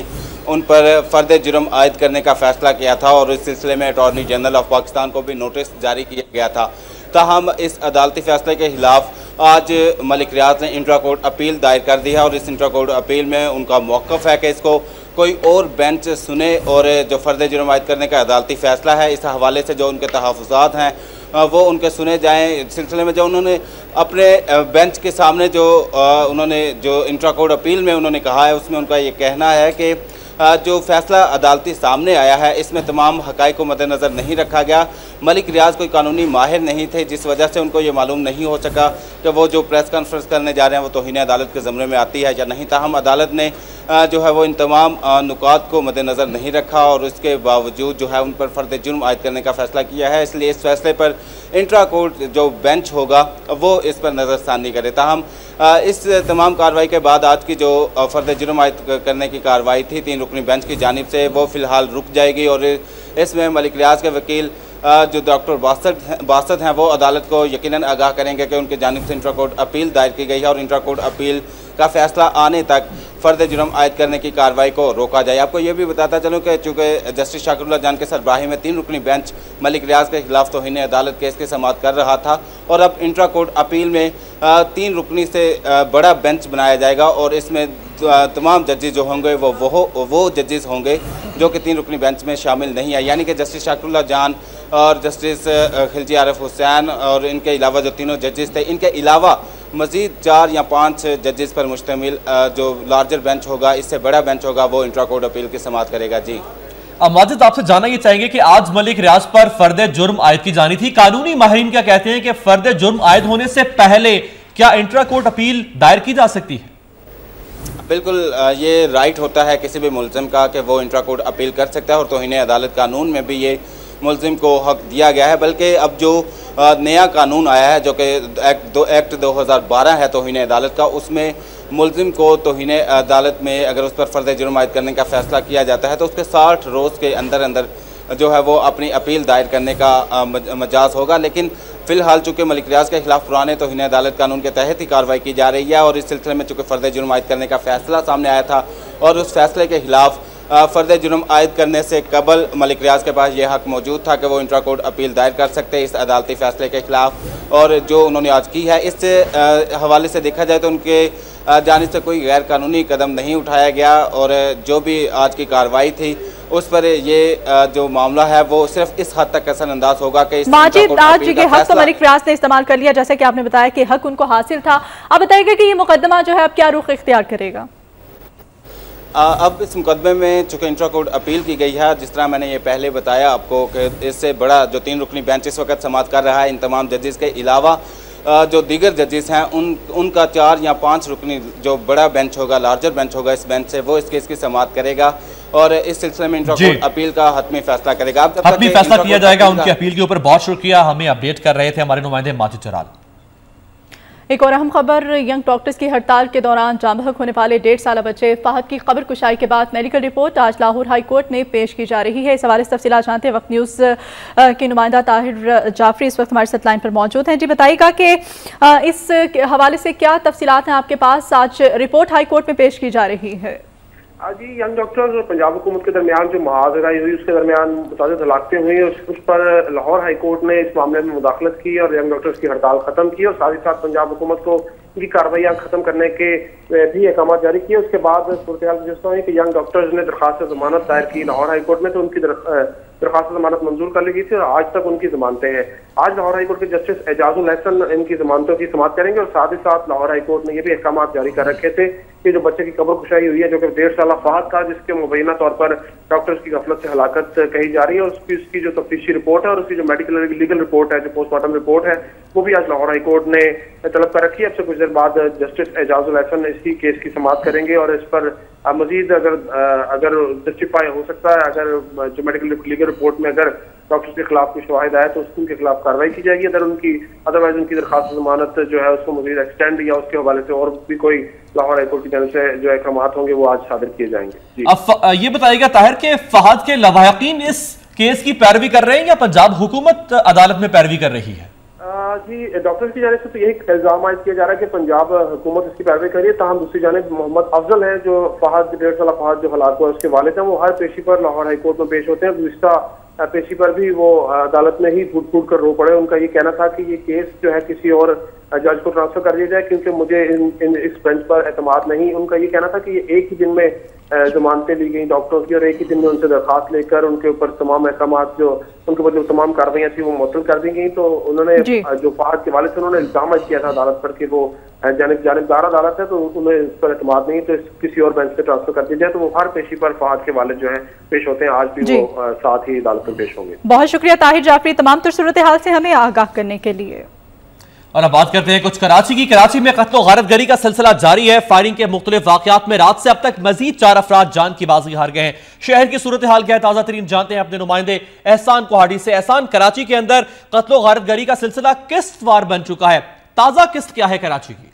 S8: उन पर फर्द जुर्म आयद करने का फैसला किया था और इस सिलसिले में अटॉर्नी जनरल ऑफ पाकिस्तान को भी नोटिस जारी किया गया था। ताहम इस अदालती फैसले के खिलाफ आज मलिक रियाज ने इंट्रा कोर्ट अपील दायर कर दी है और इस इंट्रा कोर्ट अपील में उनका मौक़िफ़ है कि इसको कोई और बेंच सुने और जो फर्द जुर्म आयद करने का अदालती फैसला है इस हवाले से जो उनके तहफ़्फ़ुज़ात हैं वो उनके सुने जाएँ। इस सिलसिले में जो उन्होंने अपने बेंच के सामने जो उन्होंने जो इंट्रा कोर्ट अपील में उन्होंने कहा है उसमें उनका ये कहना है कि जो फैसला अदालती सामने आया है इसमें तमाम हक़ाइक़ को मद्देनज़र नहीं रखा गया। मलिक रियाज कोई कानूनी माहिर नहीं थे जिस वजह से उनको ये मालूम नहीं हो सका कि वो जो प्रेस कॉन्फ्रेंस करने जा रहे हैं वो तौहीन अदालत के ज़मरे में आती है या नहीं। ताहम अदालत ने जो है वो इन तमाम नुकात को मद्देनज़र नहीं रखा और उसके बावजूद जो है उन पर फ़र्द जुर्म आयद करने का फ़ैसला किया है। इसलिए इस फैसले पर इंट्रा कोर्ट जो बेंच होगा वो इस पर नज़रसानी करे। ताहम इस तमाम कार्रवाई के बाद आज की जो फ़र्द जुर्म आयद करने की कार्रवाई थी 3 रुकनी बेंच की जानिब से वो फ़िलहाल रुक जाएगी और इसमें मलिक रियाज के वकील जो डॉक्टर बासत हैं वो अदालत को यकीनन आगाह करेंगे कि उनकी जानिब से इंट्रा कोर्ट अपील दायर की गई है और इंट्रा कोर्ट अपील का फैसला आने तक फ़र्द जुर्म आयद करने की कार्रवाई को रोका जाए। आपको ये भी बताता चलूँ कि चूँकि जस्टिस शाकिरुल्लाह जान के सरबराही में 3 रुकनी बेंच मलिक रियाज के खिलाफ तौहीन अदालत केस की समाअत कर रहा था और अब इंट्रा कोर्ट अपील में 3 रुकनी से बड़ा बेंच बनाया जाएगा और इसमें तमाम जजेस जो होंगे वो जजेस होंगे जो कि 3 रुकनी बेंच में शामिल नहीं है, यानी कि जस्टिस शाकिरुल्लाह जान और जस्टिस खिलजी आरिफ हुसैन और इनके अलावा जो तीनों जजेस थे इनके अलावा मज़ीद 4 या 5 जजेस पर मुश्तमिल जो लार्जर बेंच होगा, इससे बड़ा बेंच होगा, वो इंट्रा कोर्ट अपील की समाअत करेगा। जी
S2: माजिद, आपसे जानना ये चाहेंगे कि आज मलिक रियाज पर फर्द जुर्म आयद की जानी थी, कानूनी माहिरीन क्या कहते हैं कि फर्द जुर्म आयद होने से पहले क्या इंट्रा कोर्ट अपील दायर की जा सकती है?
S8: बिल्कुल, ये राइट होता है किसी भी मुल्ज़िम का कि वो इंट्रा कोर्ट अपील कर सकता है और तौहीन अदालत कानून में भी ये मुल्ज़िम को हक दिया गया है। बल्कि अब जो नया कानून आया है जो कि एक्ट 2012 है तौहीन अदालत का, उसमें मुल्ज़िम को तौहीन अदालत में अगर उस पर फ़र्द जुर्म आयद करने का फ़ैसला किया जाता है तो उसके 60 रोज़ के अंदर अंदर जो है वो अपनी अपील दायर करने का मजाज होगा। लेकिन फ़िलहाल चूँकि मलिक रियाज के खिलाफ पुराने तौहीन अदालत कानून के तहत ही कार्रवाई की जा रही है और इस सिलसिले में चूँकि फ़र्द जुर्म आयद करने का फ़ैसला सामने आया था और उस फैसले के खिलाफ फ़र्द जुर्म आयद करने से कबल मलिक रियाज के पास यह हक मौजूद था कि वो इंट्रा कोर्ट अपील दायर कर सकते हैं इस अदालती फ़ैसले के खिलाफ, और जो उन्होंने आज की है इससे हवाले से देखा जाए तो उनके जानिब से कोई गैर कानूनी कदम नहीं उठाया गया और जो भी आज की कार्रवाई थी उस पर ये जो मामला है वो सिर्फ इस हद तक असरअंदाज होगा कि
S1: माजिद, आज ये हक तो मलिक रियाज ने इस्तेमाल कर लिया, जैसे कि आपने बताया कि हक उनको हासिल था। आप बताइएगा कि ये मुकदमा जो है अब क्या रुख इख्तियार करेगा?
S8: अब इस मुकदमे में चूँकि इंट्रा कोर्ट अपील की गई है, जिस तरह मैंने ये पहले बताया आपको कि इससे बड़ा जो 3 रुकनी बेंच इस वक्त समाअत कर रहा है, इन तमाम जजेस के अलावा जो दीगर जजेस हैं उनका 4 या 5 रुकनी जो बड़ा बेंच होगा, लार्जर बेंच होगा इस बेंच से, वो इस केस की समाअत करेगा और इस सिलसिले में इंट्रा कोर्ट अपील का हतमी फैसला करेगा। अब
S2: हतमी फैसला किया जाएगा उनकी अपील के ऊपर। बहुत शुक्रिया, हमें अपडेट कर रहे थे हमारे नुमाइंदे माजिद जराल। एक और अहम खबर, यंग डॉक्टर्स की हड़ताल के दौरान जाँ बहक होने वाले 1.5 साल बच्चे फहद की कब्र कुशाई के बाद मेडिकल रिपोर्ट आज लाहौर हाई कोर्ट में पेश की जा रही है। इस हवाले से तफसीलात जानते हैं, वक्त न्यूज़ के नुमाइंदा ताहिर जाफरी इस वक्त हमारे साथ लाइन पर मौजूद हैं। जी बताइएगा कि इस हवाले से क्या तफसीलात हैं आपके पास? आज रिपोर्ट हाई कोर्ट में पेश की जा रही है।
S9: जी, यंग डॉक्टर्स और पंजाब हुकूमत के दरमियान जो मुआवज़ाई हुई उसके दरमियान मुताबिक हलाकतें हुई, उस पर लाहौर हाई कोर्ट ने इस मामले में मुदाखलत की और यंग डॉक्टर्स की हड़ताल खत्म की और साथ ही साथ पंजाब हुकूमत को इनकी कार्रवाइयाँ खत्म करने के भी अहकाम जारी किए। उसके बाद सूरत हाल जिस तरह कि यंग डॉक्टर्स ने दरख्वास्त जमानत दायर की लाहौर हाई कोर्ट में, तो उनकी दरख्वास्त जमानत मंजूर कर ली गई थी और आज तक उनकी जमानतें हैं। आज लाहौर हाई कोर्ट के जस्टिस एजाजुल हसन इनकी जमानतों की समाअत करेंगे और साथ ही साथ लाहौर हाई कोर्ट ने ये भी अहकाम जारी कर रखे थे कि जो बच्चे की कब्र कुशाई हुई है जो कि 1.5 साल फहद का, जिसके मुबैना तौर पर डॉक्टर्स की गफलत से हलाकत कही जा रही है, उसकी जो तफ्तीशी रिपोर्ट है और उसकी जो मेडिकल लीगल रिपोर्ट है, जो पोस्टमार्टम रिपोर्ट है, वो भी आज लाहौर हाई कोर्ट ने तलब कर रखी है। अब से कुछ देर बाद जस्टिस एजाजुल हसन इसी केस की समाअत करेंगे और इस पर मजीद अगर जस्टिफाई हो सकता है, अगर जो मेडिकल लीगल रिपोर्ट में अगर डॉक्टर्स के खिलाफ कोई शवाहिद आए तो उनके खिलाफ कार्रवाई की जाएगी। अदरवाइज उनकी दरखास्त जमानत जो है उसको मजीद एक्सटेंड या उसके हवाले से और भी कोई लाहौर हाई कोर्ट की जानब से जो अहकाम होंगे वो आज सादर किए जाएंगे।
S2: अब ये बताइएगा ताहिर के फहद के लवाहिकीन इस केस की पैरवी कर रहे हैं या पंजाब हुकूमत अदालत में पैरवी कर रही है?
S9: जी, डॉक्टर्स की जानिब से तो यही इल्जाम आयद किया जा रहा है कि पंजाब हुकूमत इसकी पैरवी कर रही है। ताहम दूसरी जानिब मोहम्मद अफजल है जो फहद 1.5 साल फहद जो हलाक हुआ उसके वालिद हैं, वो हर पेशी पर लाहौर हाई कोर्ट में पेश होते हैं। गुज़िश्ता पेशी पर भी वो अदालत में ही फूट फूट कर रो पड़े। उनका ये कहना था कि ये केस जो है किसी और जज को ट्रांसफर कर दिया जाए क्योंकि मुझे इस बेंच पर एतमाद नहीं। उनका ये कहना था कि ये एक ही दिन में जमानतें ली गई डॉक्टरों की और एक ही दिन में उनसे दरखास्त लेकर उनके ऊपर तमाम अहकाम जो उनके ऊपर जो तमाम कार्रवाइयाँ थी वो मुअत्तल कर दी गई। तो उन्होंने जो फहद के वालिद थे उन्होंने इल्जाम किया था अदालत पर कि वो जानिबदार अदालत है तो उन्हें इस पर एतमाद नहीं, तो किसी और बेंच पे ट्रांसफर कर दिया जाए। तो वो हर पेशी पर फहद के वालिद जो है पेश होते हैं। आज भी वो साथ ही अदालत में पेश होंगे। बहुत
S1: शुक्रिया ताहिर जाफरी तमाम तर सूरत हाल से हमें आगाह करने के लिए।
S2: और अब बात करते हैं कुछ कराची की। कराची में कत्ल गारतगरी का सिलसिला जारी है। फायरिंग के मुख्तलिफ वाकयात में रात से अब तक मजीद 4 अफराद जान की बाजी हार गए हैं। शहर की सूरत हाल क्या है ताजा तरीन जानते हैं अपने नुमाइंदे एहसान कोहाड़ी से। एहसान, कराची के अंदर कत्ल गारतगरी का सिलसिला किस्त वार बन चुका है, ताजा किस्त क्या है कराची की?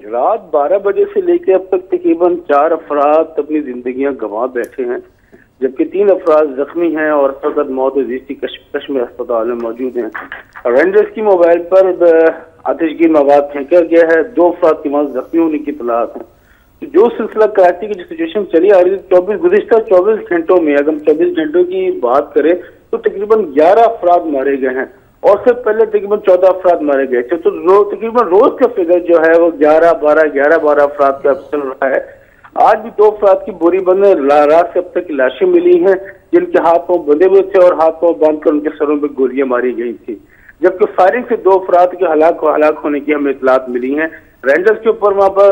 S10: रात 12 बजे से लेकर अब तक तकरीबन 4 अफराद अपनी जिंदगियां गंवा बैठे हैं, जबकि 3 अफराद जख्मी हैं और फकत मौत जिसकी कशमकश में अस्पताल में मौजूद हैं। रेंजर्स की मोबाइल पर आतिशगीर मवाद फेंका गया है। 2 अफराद की मौत जख्मी होने की इत्तलात है। तो जो सिलसिला कराची की जो सिचुएशन चली आ रही है गुज़िश्ता 24 घंटों में, अगर 24 घंटों की बात करें तो तकरीबन 11 अफराद मारे गए हैं और उससे पहले तकरीबन 14 अफराद मारे गए थे। तो तकरीबन रोज का फिगर जो है वो 11-12 अफराद का चल रहा है। आज भी 2 अफराद की बोरी बंद रात से अब तक लाशें मिली हैं जिनके हाथ पांव बंधे हुए थे और हाथ पांव बांधकर उनके सरों पर गोलियां मारी गई थी, जबकि फायरिंग से 2 अफराद के हलाक होने की हमें इतलात मिली हैं। रेंजर्स के ऊपर वहां पर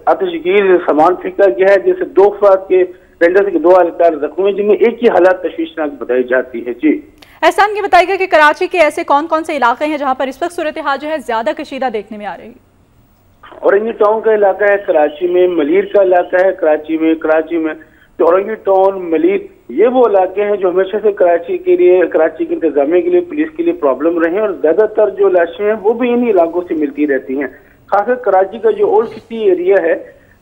S10: आतिशगीर सामान फेंका गया है जिससे 2 अफराद के रेंजर्स के 2 एहलकार जख्मी हैं जिनमें एक ही हालात तशवीशनाक बताई जाती है। जी
S1: एहसान, ये बताइएगा कि कराची के ऐसे कौन कौन से इलाके हैं जहां पर इस वक्त सूरत हाल जो है ज्यादा कशीदा देखने में आ रही है?
S10: औरंगी टाउन का इलाका है, कराची में मलीर का इलाका है, कराची में तो औरंगी टाउन मलीर ये वो इलाके हैं जो हमेशा से कराची के इंतजामिया के लिए पुलिस के लिए प्रॉब्लम रहे हैं और ज्यादातर जो लाशें हैं वो भी इन्हीं इलाकों से मिलती रहती हैं। खासकर कराची का जो ओल्ड सिटी एरिया है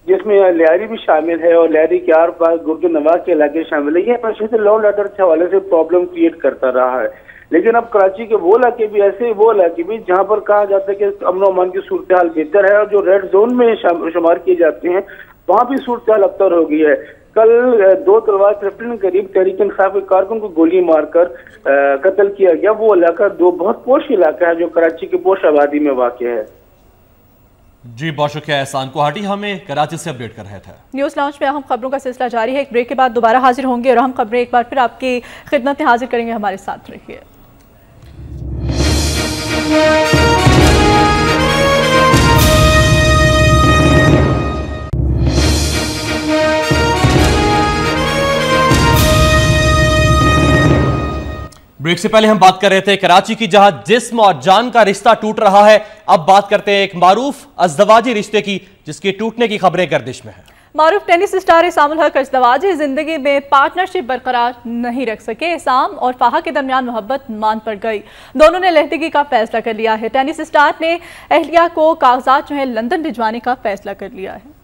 S10: जिसमें लियारी भी शामिल है और लियारी के आर पास गुर्जर नवाज के इलाके शामिल है, ये हमेशा से लॉ एंड ऑर्डर के हवाले से प्रॉब्लम क्रिएट करता रहा है। लेकिन अब कराची के वो इलाके भी जहां पर कहा जाता है कि अमन अमान की सूरत हाल बेहतर है और जो रेड जोन में शुमार किए जाते हैं वहां भी सूरत हाल अबतर हो गई है। कल 2 तलवार कैप्टन के करीब तहरीक इंसाफ के कारकुन को गोली मारकर कत्ल किया गया। वो इलाका बहुत पोश इलाका है जो कराची के पोश आबादी में वाक़ है।
S2: जी बहुत शुक्रिया एहसान कोहाटी हमें कराची से अपडेट कर रहे थे।
S1: न्यूज़ लॉन्च में अहम खबरों का सिलसिला जारी है। एक ब्रेक के बाद दोबारा हाजिर होंगे और अहम खबरें एक बार फिर आपकी खिदमत में हाजिर करेंगे। हमारे साथ रहिए।
S2: ब्रेक से पहले हम बात कर रहे थे कराची की जहां जिस्म और जान का रिश्ता टूट रहा है। अब बात करते हैं एक मारूफ अज़दवाजी रिश्ते की जिसके टूटने की खबरें गर्दिश में है।
S1: मारूफ टेनिस स्टार इसामुल हक अज़दवाजी जिंदगी में पार्टनरशिप बरकरार नहीं रख सके। इसाम और फाहा के दरमियान मोहब्बत मान पड़ गई। दोनों ने अलहदगी का फैसला कर लिया है। टेनिस स्टार ने अहलिया को कागजात जो है लंदन भिजवाने का फैसला कर लिया है।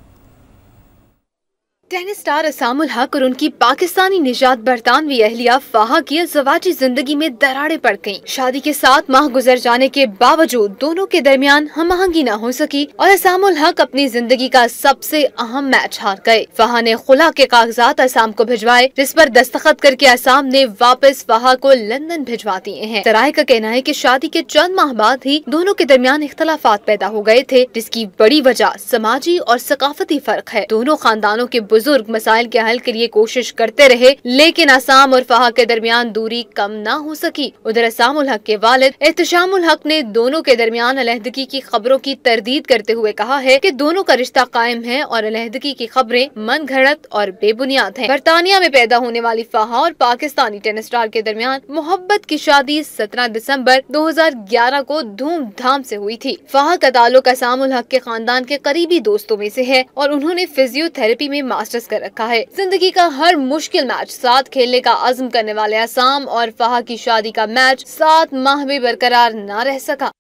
S11: टेनिस स्टार इसामुल हक और उनकी पाकिस्तानी निजात बरतानवी अहलिया फाहा की अज़दवाजी जिंदगी में दरारें पड़ गईं। शादी के 7 माह गुजर जाने के बावजूद दोनों के दरमियान हमआहंगी न हो सकी और इसामुल हक अपनी जिंदगी का सबसे अहम मैच हार गए। फाहा ने खुला के कागजात असाम को भिजवाए जिस पर दस्तखत करके असाम ने वापस फाहा को लंदन भिजवा दिए हैं। सराय का कहना है कि शादी के चंद माह बाद ही दोनों के दरमियान इख्तलाफात पैदा हो गए थे जिसकी बड़ी वजह समाजी और सकाफती फर्क है। दोनों खानदानों के बुजुर्ग मसाइल के हल के लिए कोशिश करते रहे लेकिन असाम और फाहा के दरमियान दूरी कम न हो सकी। उधर इसामुल हक के वालिद एहतशामुल हक ने दोनों के दरमियान अलहदगी की खबरों की तरदीद करते हुए कहा है कि दोनों का रिश्ता कायम है और अलहदगी की खबरें मन घड़त और बेबुनियाद हैं। बरतानिया में पैदा होने वाली फाहा और पाकिस्तानी टेनिस स्टार के दरमियान मोहब्बत की शादी 17 दिसंबर 2011 को धूमधाम से हुई थी। फाहा का ताल्लुक इसामुल हक के खानदान के करीबी दोस्तों में से है और उन्होंने फिजियोथेरेपी में मास्टर्स कर रखा है। जिंदगी का हर मुश्किल मैच साथ खेलने का अज़्म करने वाले असाम और फाहा की शादी का मैच 7 माह में बरकरार न रह सका।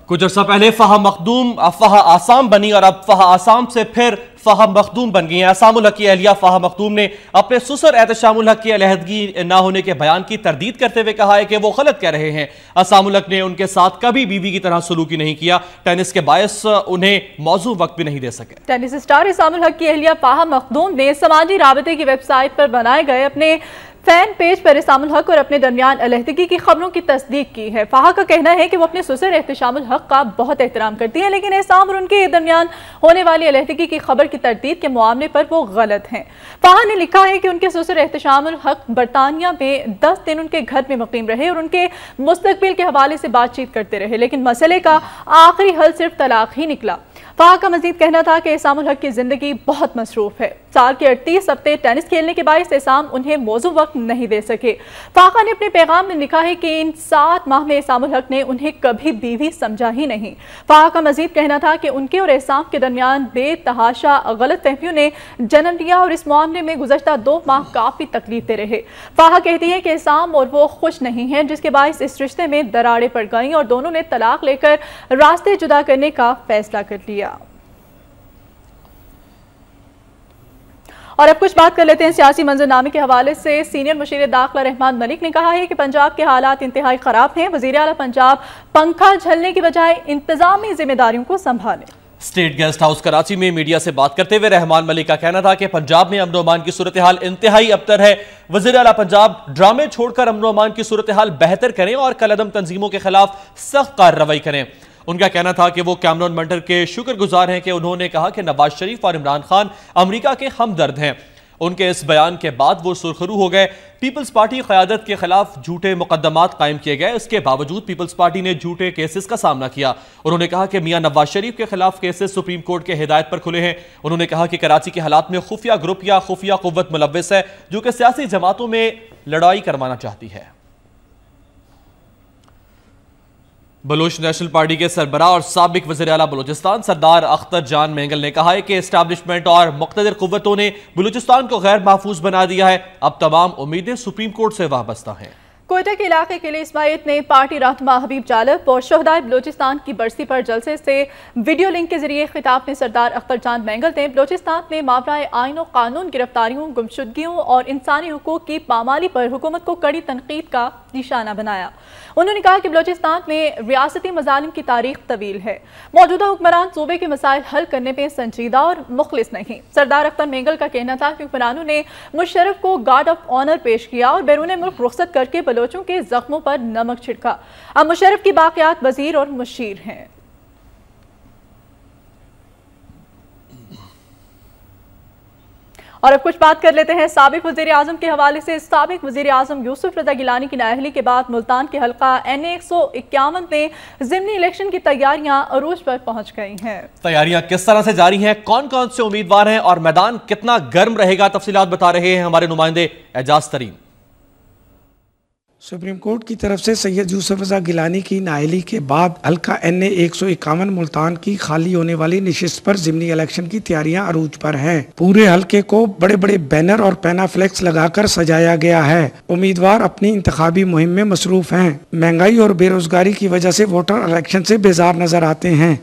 S2: कुछ अर्सा पहले फाहा मखदूम फाहा आसाम बनी और अब फाहा आसाम से फिर फाहा मखदूम बन गई हैं। असामुल हक की अहलिया फाहा मखदूम ने अपने सुसर एहतशामुल हक की अलहदगी न होने के बयान की तरदीद करते हुए कहा है कि वो गलत कह रहे हैं। असामुल हक ने उनके साथ कभी बीवी की तरह सलूकी नहीं किया। टेनिस के बायस उन्हें मौजू वक्त भी नहीं दे सके।
S1: टेनिस स्टार असामुल हक की अहलिया फाहा मखदूम ने समाजी राबते की वेबसाइट पर बनाए गए अपने फैन पेज पर इसामुल हक और अपने दरमियान अलहदगी की खबरों की तस्दीक की है। फाहा का कहना है कि वो अपने ससुर एहतशामुल हक का बहुत एहतराम करती हैं, लेकिन इसाम और उनके दरमियान होने वाली अलहदगी की खबर की तरदीद के मामले पर वो गलत हैं। फाहा ने लिखा है कि उनके ससुर एहतशामुल हक बरतानिया में 10 दिन उनके घर में मुकीम रहे और उनके मुस्तकबिल के हवाले से बातचीत करते रहे, लेकिन मसले का आखिरी हल सिर्फ तलाक ही निकला। फाहा का मजीद कहना था कि इसामुल हक की जिंदगी बहुत मसरूफ है। साल के 38 हफ्ते टेनिस खेलने के बायस इसाम उन्हें मौजू वक्त नहीं दे सके। फाहा ने अपने पैगाम में लिखा है कि इन 7 माह में इसामुल हक ने उन्हें कभी बीवी समझा ही नहीं। फाहा का मजीद कहना था कि उनके और इसाम के दरमियान बेतहाशा गलत फहमियों ने जन्म लिया और इस मामले में गुज़श्ता 2 माह काफी तकलीफ दे रहे। फाहा कहती है कि इसाम और वो खुश नहीं हैं, जिसके बायस इस रिश्ते में दरारें पड़ गईं और दोनों ने तलाक लेकर रास्ते जुदा करने का फैसला कर लिया। और अब कुछ बात कर लेते हैं सियासी मंजरनामे के हवाले से। सीनियर मुशीर दाखिला रहमान मलिक ने कहा है कि पंजाब के हालात इंतहाई खराब हैं। वज़ीर आला पंजाब पंखा झलने की बजाय इंतजामी जिम्मेदारियों को संभालें।
S2: स्टेट गेस्ट हाउस कराची में मीडिया से बात करते हुए रहमान मलिक का कहना था कि पंजाब में अमन व अमान की सूरत हाल इंतहाई अबतर है। वज़ीर आला पंजाब ड्रामे छोड़कर अमन व अमान की सूरत हाल बेहतर करें और कलअदम तंजीमों के खिलाफ सख्त कार्रवाई करें। उनका कहना था कि वो कैमरॉन मंटर के शुक्रगुजार हैं कि उन्होंने कहा कि नवाज शरीफ और इमरान खान अमेरिका के हमदर्द हैं। उनके इस बयान के बाद वो सुरखरू हो गए। पीपल्स पार्टी क़यादत के खिलाफ झूठे मुकदमात कायम किए गए, इसके बावजूद पीपल्स पार्टी ने झूठे केसेस का सामना किया। उन्होंने कहा कि मियां नवाज शरीफ के खिलाफ केसेस सुप्रीम कोर्ट के हिदायत पर खुले हैं। उन्होंने कहा कि कराची के हालात में खुफिया ग्रुप या खुफिया कुव्वत मुलव्विस है जो कि सियासी जमातों में लड़ाई करवाना चाहती है। बलोच नेशनल पार्टी के सरबराह और साबिक वज़ीर आला बलूचिस्तान सरदार अख्तर जान मेंगल ने कहा है कि एस्टैब्लिशमेंट और मुक़्तदिर कुव्वतों ने बलूचिस्तान को गैर महफूज बना दिया है। अब तमाम उम्मीदें सुप्रीम कोर्ट से वाबस्ता हैं।
S1: कोयटा के इलाके के लिए इस्माइल ने पार्टी रहनुमा हबीब जालब और शोहदाए बलूचिस्तान की बरसी पर जलसे से वीडियो लिंक के जरिए खिताब में सरदार अख्तर जान मेंगल ने बलूचिस्तान में मावराए आइन और कानून गिरफ्तारियों, गुमशुदगियों और इंसानी हुकूक की पामाली पर हुकूमत को कड़ी तनकीद का निशाना बनाया। उन्होंने कहा कि बलूचिस्तान में रियासती मजालिम की तारीख तवील है। मौजूदा हुक्मरान सूबे के मसाइल हल करने में संजीदा और मुखलिस नहीं। सरदार अख्तर मेंगल का कहना था कि हुक्मरानों ने मुशर्रफ को गार्ड ऑफ ऑनर पेश किया और बैरून मुल्क रुखसत करके बलोचों के जख्मों पर नमक छिड़का। अब मुशर्रफ की बाक़ियात वजीर और मुशीर हैं। और अब कुछ बात कर लेते हैं साबिक वज़ीर आज़म के हवाले से। साबिक वज़ीर आज़म यूसुफ रज़ा गिलानी की नाअहली के बाद मुल्तान के हल्का NA 151 में ज़िमनी इलेक्शन की तैयारियां अरूज पर पहुंच गई हैं।
S2: तैयारियां किस तरह से जारी हैं, कौन कौन से उम्मीदवार हैं और मैदान कितना गर्म रहेगा, तफसीलात बता रहे हैं हमारे नुमाइंदे एजाज तरीन।
S12: सुप्रीम कोर्ट की तरफ से सैयद यूसुफ रज़ा गिलानी की नाअहली के बाद हल्का NA 151 मुल्तान की खाली होने वाली निशिस्त पर ज़िमनी इलेक्शन की तैयारियां अरूज पर हैं। पूरे हल्के को बड़े बड़े बैनर और पैनाफ्लेक्स लगाकर सजाया गया है। उम्मीदवार अपनी इंतखाबी मुहिम में मसरूफ हैं। महंगाई और बेरोजगारी की वजह से वोटर इलेक्शन से बेजार नजर आते हैं।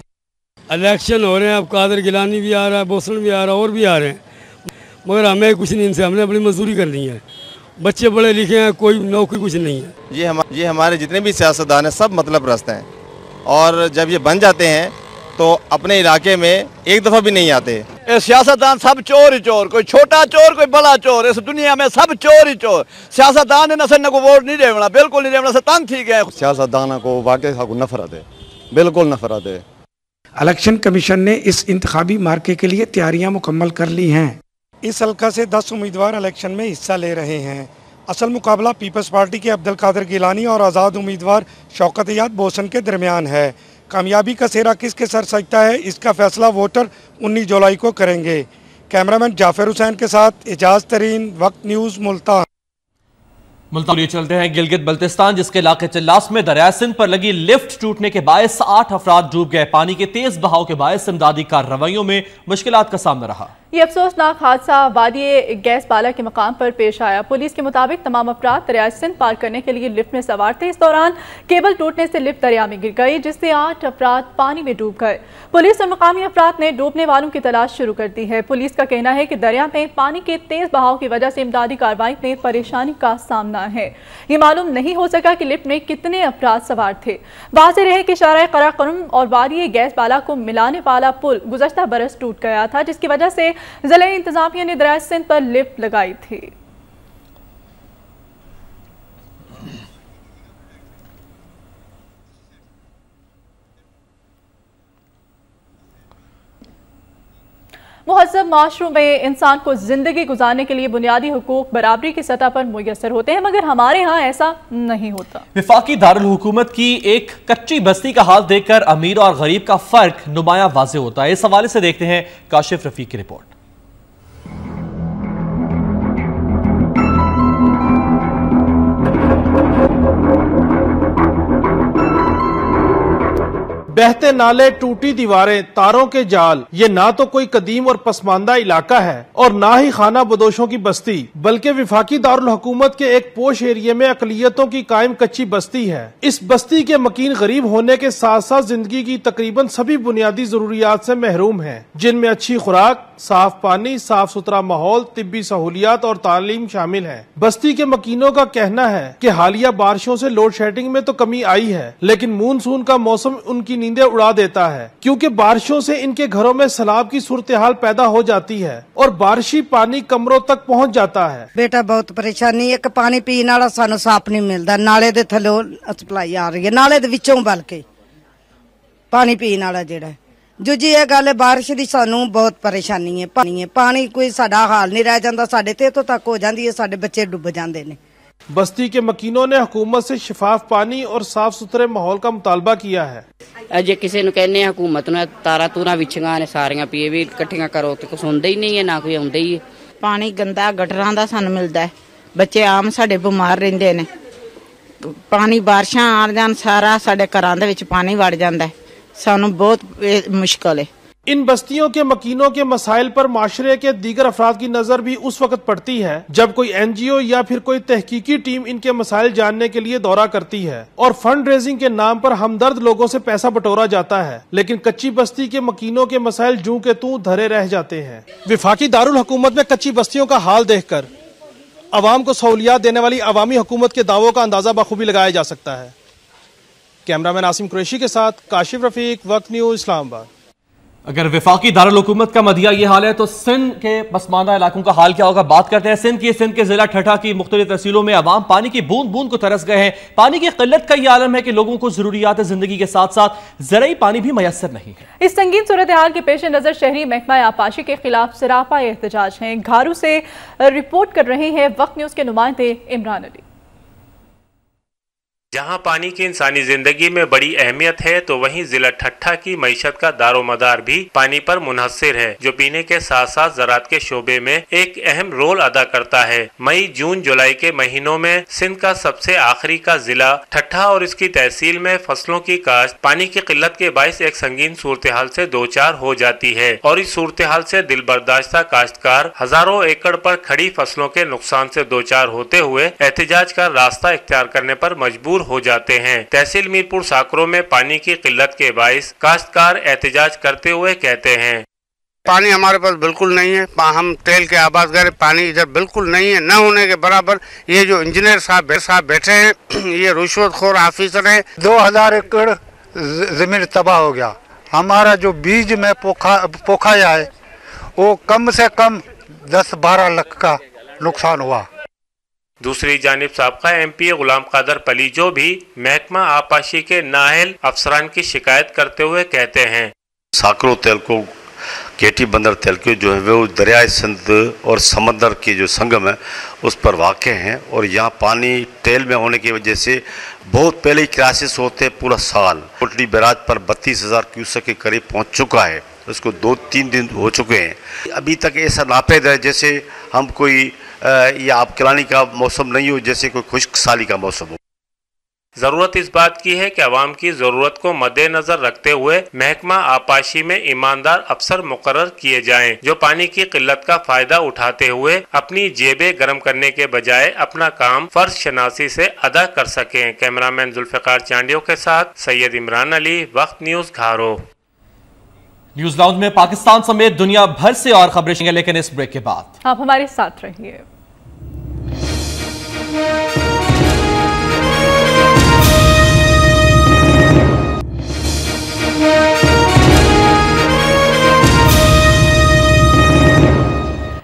S13: इलेक्शन हो रहे हैं, अब कादर गिलानी भी आ रहा है, बोसन भी आ रहा है और भी आ रहे हैं, मगर हमें कुछ नहीं, इनसे हमने अपनी मजदूरी करनी है। बच्चे पढ़े लिखे हैं, कोई नौकरी कुछ नहीं है।
S14: ये हमारे जितने भी सियासतदान हैं सब मतलब रस्त हैं और जब ये बन जाते हैं तो अपने इलाके में एक दफ़ा भी नहीं आते।
S15: सियासतदान सब चोर ही चोर, कोई छोटा चोर कोई बड़ा चोर, इस दुनिया में सब चोर ही चोर। सियासतदान ने नसन को वोट नहीं देना, बिल्कुल नहीं देना, तंग ठीक है।
S14: सियासतदान को वाकई नफरत है, बिल्कुल नफरत है।
S12: इलेक्शन कमीशन ने इस इंतखाबी मार्के के लिए तैयारियां मुकम्मल कर ली हैं। इस हल्का से 10 उम्मीदवार इलेक्शन में हिस्सा ले रहे हैं। असल मुकाबला पीपल्स पार्टी के अब्दुल कादिर गिलानी और आज़ाद उम्मीदवार शौकत याद बोसन के दरमियान है। कामयाबी का सेहरा किसके सर सजता है, इसका फैसला वोटर 19 जुलाई को करेंगे। कैमरामैन जाफर हुसैन के साथ एजाज तरीन, वक्त न्यूज़, मुल्तान।
S2: मुल्तान चलते हैं गिलगित बल्तिस्तान, जिसके इलाके चिल्लास में दरिया सिंध पर लगी लिफ्ट टूटने के बायस 8 अफराद डूब गए। पानी के तेज बहाव के बायस इमदादी कार्रवाइयों में मुश्किलात का सामना रहा।
S1: ये अफसोसनाक हादसा वादी गैस बाला के मकाम पर पेश आया। पुलिस के मुताबिक तमाम अफराद दरिया सिंध पार करने के लिए लिफ्ट में सवार थे। इस दौरान केबल टूटने से लिफ्ट दरिया में गिर गई, जिससे 8 अफराद पानी में डूब गए। पुलिस और मकामी अफराद ने डूबने वालों की तलाश शुरू कर दी है। पुलिस का कहना है कि दरिया में पानी के तेज बहाव की वजह से इमदादी कार्रवाई में परेशानी का सामना है। ये मालूम नहीं हो सका कि लिफ्ट में कितने अफराद सवार थे। वाज़ेह रहे कि शाराए कराकोरम और वादी गैस बाला को मिलाने वाला पुल गुज़श्ता बरस टूट गया था, जिसकी वजह से जिला इंतजामिया ने दरिया सिंध पर लिफ्ट लगाई थी। मुहज़्ज़ब माशरों में इंसान को जिंदगी गुजारने के लिए बुनियादी हुकूक बराबरी की सतह पर मुयस्सर होते हैं, मगर हमारे यहाँ ऐसा नहीं होता।
S2: वफाकी दारुल हुकूमत की एक कच्ची बस्ती का हाल देखकर अमीर और गरीब का फर्क नुमाया वाज़ेह होता है। इस हवाले से देखते हैं काशिफ रफीक की रिपोर्ट।
S16: बहते नाले, टूटी दीवारें, तारों के जाल, ये ना तो कोई कदीम और पसमानदा इलाका है और ना ही खाना बदोशों की बस्ती, बल्कि विफाकी दारुल हुकूमत के एक पोश एरिया में अकलियतों की कायम कच्ची बस्ती है। इस बस्ती के मकीन गरीब होने के साथ साथ जिंदगी की तकरीबन सभी बुनियादी जरूरियात से महरूम हैं, जिनमें अच्छी खुराक, साफ पानी, साफ सुथरा माहौल, तिब्बी सहूलियात और तालीम शामिल है। बस्ती के मकीनों का कहना है कि हालिया बारिशों से लोड शेडिंग में तो कमी आई है, लेकिन मानसून का मौसम उनकी नींदें उड़ा देता है, क्योंकि बारिशों से इनके घरों में सैलाब की सूरत हाल पैदा हो जाती है और बारिशी पानी कमरों तक पहुंच जाता है।
S17: बेटा बहुत परेशानी, एक पानी पीने वाला सानू साफ नहीं मिलता, नाले दे थल्लों सप्लाई आ रही है, नाले दे विचों बल्कि पानी पीने वाला जेड़ा दूजी ये गल है बारिश की सानू बहुत परेशानी है। पानी कोई साडा हाल नहीं रह जाता, साडे ते तो तक हो जाती है, साडे बच्चे डुब जाते हैं।
S16: बस्ती के मकीनों ने हुकूमत से शफाफ पानी और साफ सुथरे माहौल का मुतालबा किया है।
S18: अजे किसी ने कहने हुकूमत ने तारा तूरा विछियां ने सारियां पीए भी इकट्ठियां करो तो कुछ होंदा ही नहीं है, ना कोई आउंदा ही है।
S19: पानी गंदा गटरां दा सानू मिलदा है, बच्चे आम साडे बीमार रहिंदे ने, पानी बारिशां आ जान सारा साडे घरां दे विच पानी वड़ जांदा है, सानू बहुत मुश्किल है।
S16: इन बस्तियों के मकीनों के मसाइल पर माशरे के दीगर अफराद की नजर भी उस वक्त पड़ती है जब कोई NGO या फिर कोई तहकीकी टीम इनके मसाइल जानने के लिए दौरा करती है और फंड रेजिंग के नाम पर हमदर्द लोगों से पैसा बटोरा जाता है, लेकिन कच्ची बस्ती के मकीनों के मसाइल जूं के तूं धरे रह जाते हैं। विफाकी दारुल हुकूमत में कच्ची बस्तियों का हाल देखकर अवाम को सहूलियात देने वाली अवामी हुकूमत के दावों का अंदाजा बखूबी लगाया जा सकता है। कैमरामैन आसिम कुरैशी के साथ काशिफ रफीक, वक्त न्यूज, इस्लामाबाद।
S2: अगर विफाकी दारुल हुकूमत का मदिया ये हाल है तो सिंध के पसमानदा इलाकों का हाल क्या होगा, बात करते हैं। सिंध के जिला ठठा की मुख्तलिफ तहसीलों में अवाम पानी की बूंद बूंद को तरस गए हैं। पानी की किल्लत का ये आलम है कि लोगों को जरूरियात जिंदगी के साथ साथ ज़रूरी पानी भी मैसर नहीं है।
S1: इस संगीन सूरत हाल के पेश नजर शहरी महकमा आपाशी के खिलाफ सरापा एहतजाज हैं। घारू से रिपोर्ट कर रहे हैं वक्त न्यूज के नुमाइंदे इमरान अली।
S20: जहां पानी की इंसानी जिंदगी में बड़ी अहमियत है तो वहीं जिला ठट्ठा की मईशत का दारोमदार भी पानी पर मुनहसर है, जो पीने के साथ साथ ज़राअत के शोबे में एक अहम रोल अदा करता है। मई, जून, जुलाई के महीनों में सिंध का सबसे आखिरी का जिला ठट्ठा और इसकी तहसील में फसलों की काश्त पानी की किल्लत के बायस एक संगीन सूरत हाल से दो चार हो जाती है और इस सूरत हाल से दिल बर्दाश्ता काश्तकार हजारों एकड़ पर खड़ी फसलों के नुकसान से दो चार होते हुए एहतजाज का रास्ता इख्तियार करने पर मजबूर हो जाते हैं। तहसील मीरपुर साकरों में पानी की किल्लत के बायस काश्तकार एहतजाज करते हुए कहते हैं,
S21: पानी हमारे पास बिल्कुल नहीं है, हम तेल के आबाद करें, पानी इधर बिल्कुल नहीं है, न होने के बराबर। ये जो इंजीनियर साहब बैठे हैं ये रिश्वतखोर ऑफिसर हैं।
S22: 2000 एकड़ जमीन तबाह हो गया। हमारा जो बीज में पोखाया है वो कम से कम 10-12 लाख का नुकसान हुआ।
S20: दूसरी जानिब साबका MP गुलाम कादर पलीजो भी महकमा आपाशी के नाहल अफसरान की शिकायत करते हुए कहते हैं,
S23: साकरो तेलको केटी बंदर तेलको जो है वो दरियाए सिंध और समंदर की जो संगम है उस पर वाक़ हैं और यहाँ पानी टेल में होने की वजह से बहुत पहले ही क्राइसिस होते पूरा साल। कोटली बैराज पर 32,000 क्यूसेक के करीब पहुँच चुका है, उसको 2-3 दिन हो चुके हैं। अभी तक ऐसा नापेद है जैसे हम कोई ये आबकलानी का मौसम नहीं हो, जैसे कोई खुश्क साली का मौसम हो।
S20: जरूरत इस बात की है कि अवाम की जरूरत को मद्देनजर रखते हुए महकमा आबपाशी में ईमानदार अफसर मुकर्रर किए जाएं, जो पानी की किल्लत का फायदा उठाते हुए अपनी जेबें गर्म करने के बजाय अपना काम फर्ज शनासी से अदा कर सकें। कैमरामैन जुल्फिकार चांडियों के साथ सैयद इमरान अली, वक्त न्यूज, घारो।
S2: न्यूज लाउंज में पाकिस्तान समेत दुनिया भर से और खबरें शेंगे, लेकिन इस ब्रेक के बाद
S1: आप हमारे साथ रहिए।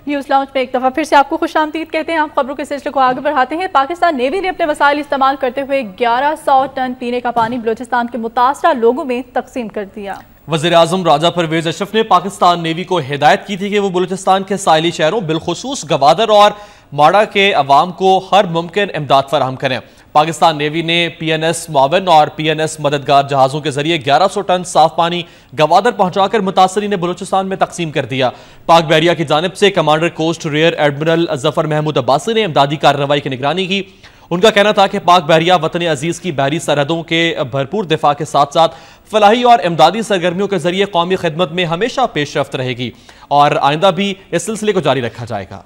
S1: न्यूज़ लाउंज में एक दफ़ा फिर से आपको खुशामदीद कहते हैं। हम खबरों के सिलसिले को आगे बढ़ाते हैं। पाकिस्तान नेवी ने अपने वसाइल इस्तेमाल करते हुए 1100 टन पीने का पानी बलूचिस्तान के मुतासरा लोगों में तकसीम कर दिया।
S2: वज़ीर आज़म राजा परवेज अशरफ ने पाकिस्तान नेवी को हिदायत की थी कि वो बलूचिस्तान के साहिली शहरों बिलखुसूस गवादर और माड़ा के अवाम को हर मुमकिन इमदाद फराहम करें। पाकिस्तान नेवी ने PNS मुआवन और PNS मददगार जहाज़ों के जरिए 1100 टन साफ पानी गवादर पहुंचाकर मुतासरीन बलूचिस्तान में तकसीम कर दिया। पाक बहरिया की जानिब से commander coast rear admiral Zafar Mahmood Abbasi ने इमदादी कार्रवाई की निगरानी की। उनका कहना था कि पाक बहरिया वतन अजीज की बहरी सरहदों के भरपूर दिफा के साथ साथ फलाही और इमदादी सरगर्मियों के जरिए कौमी खिदमत में हमेशा पेशरफ्त रहेगी और आइंदा भी इस सिलसिले को जारी रखा जाएगा।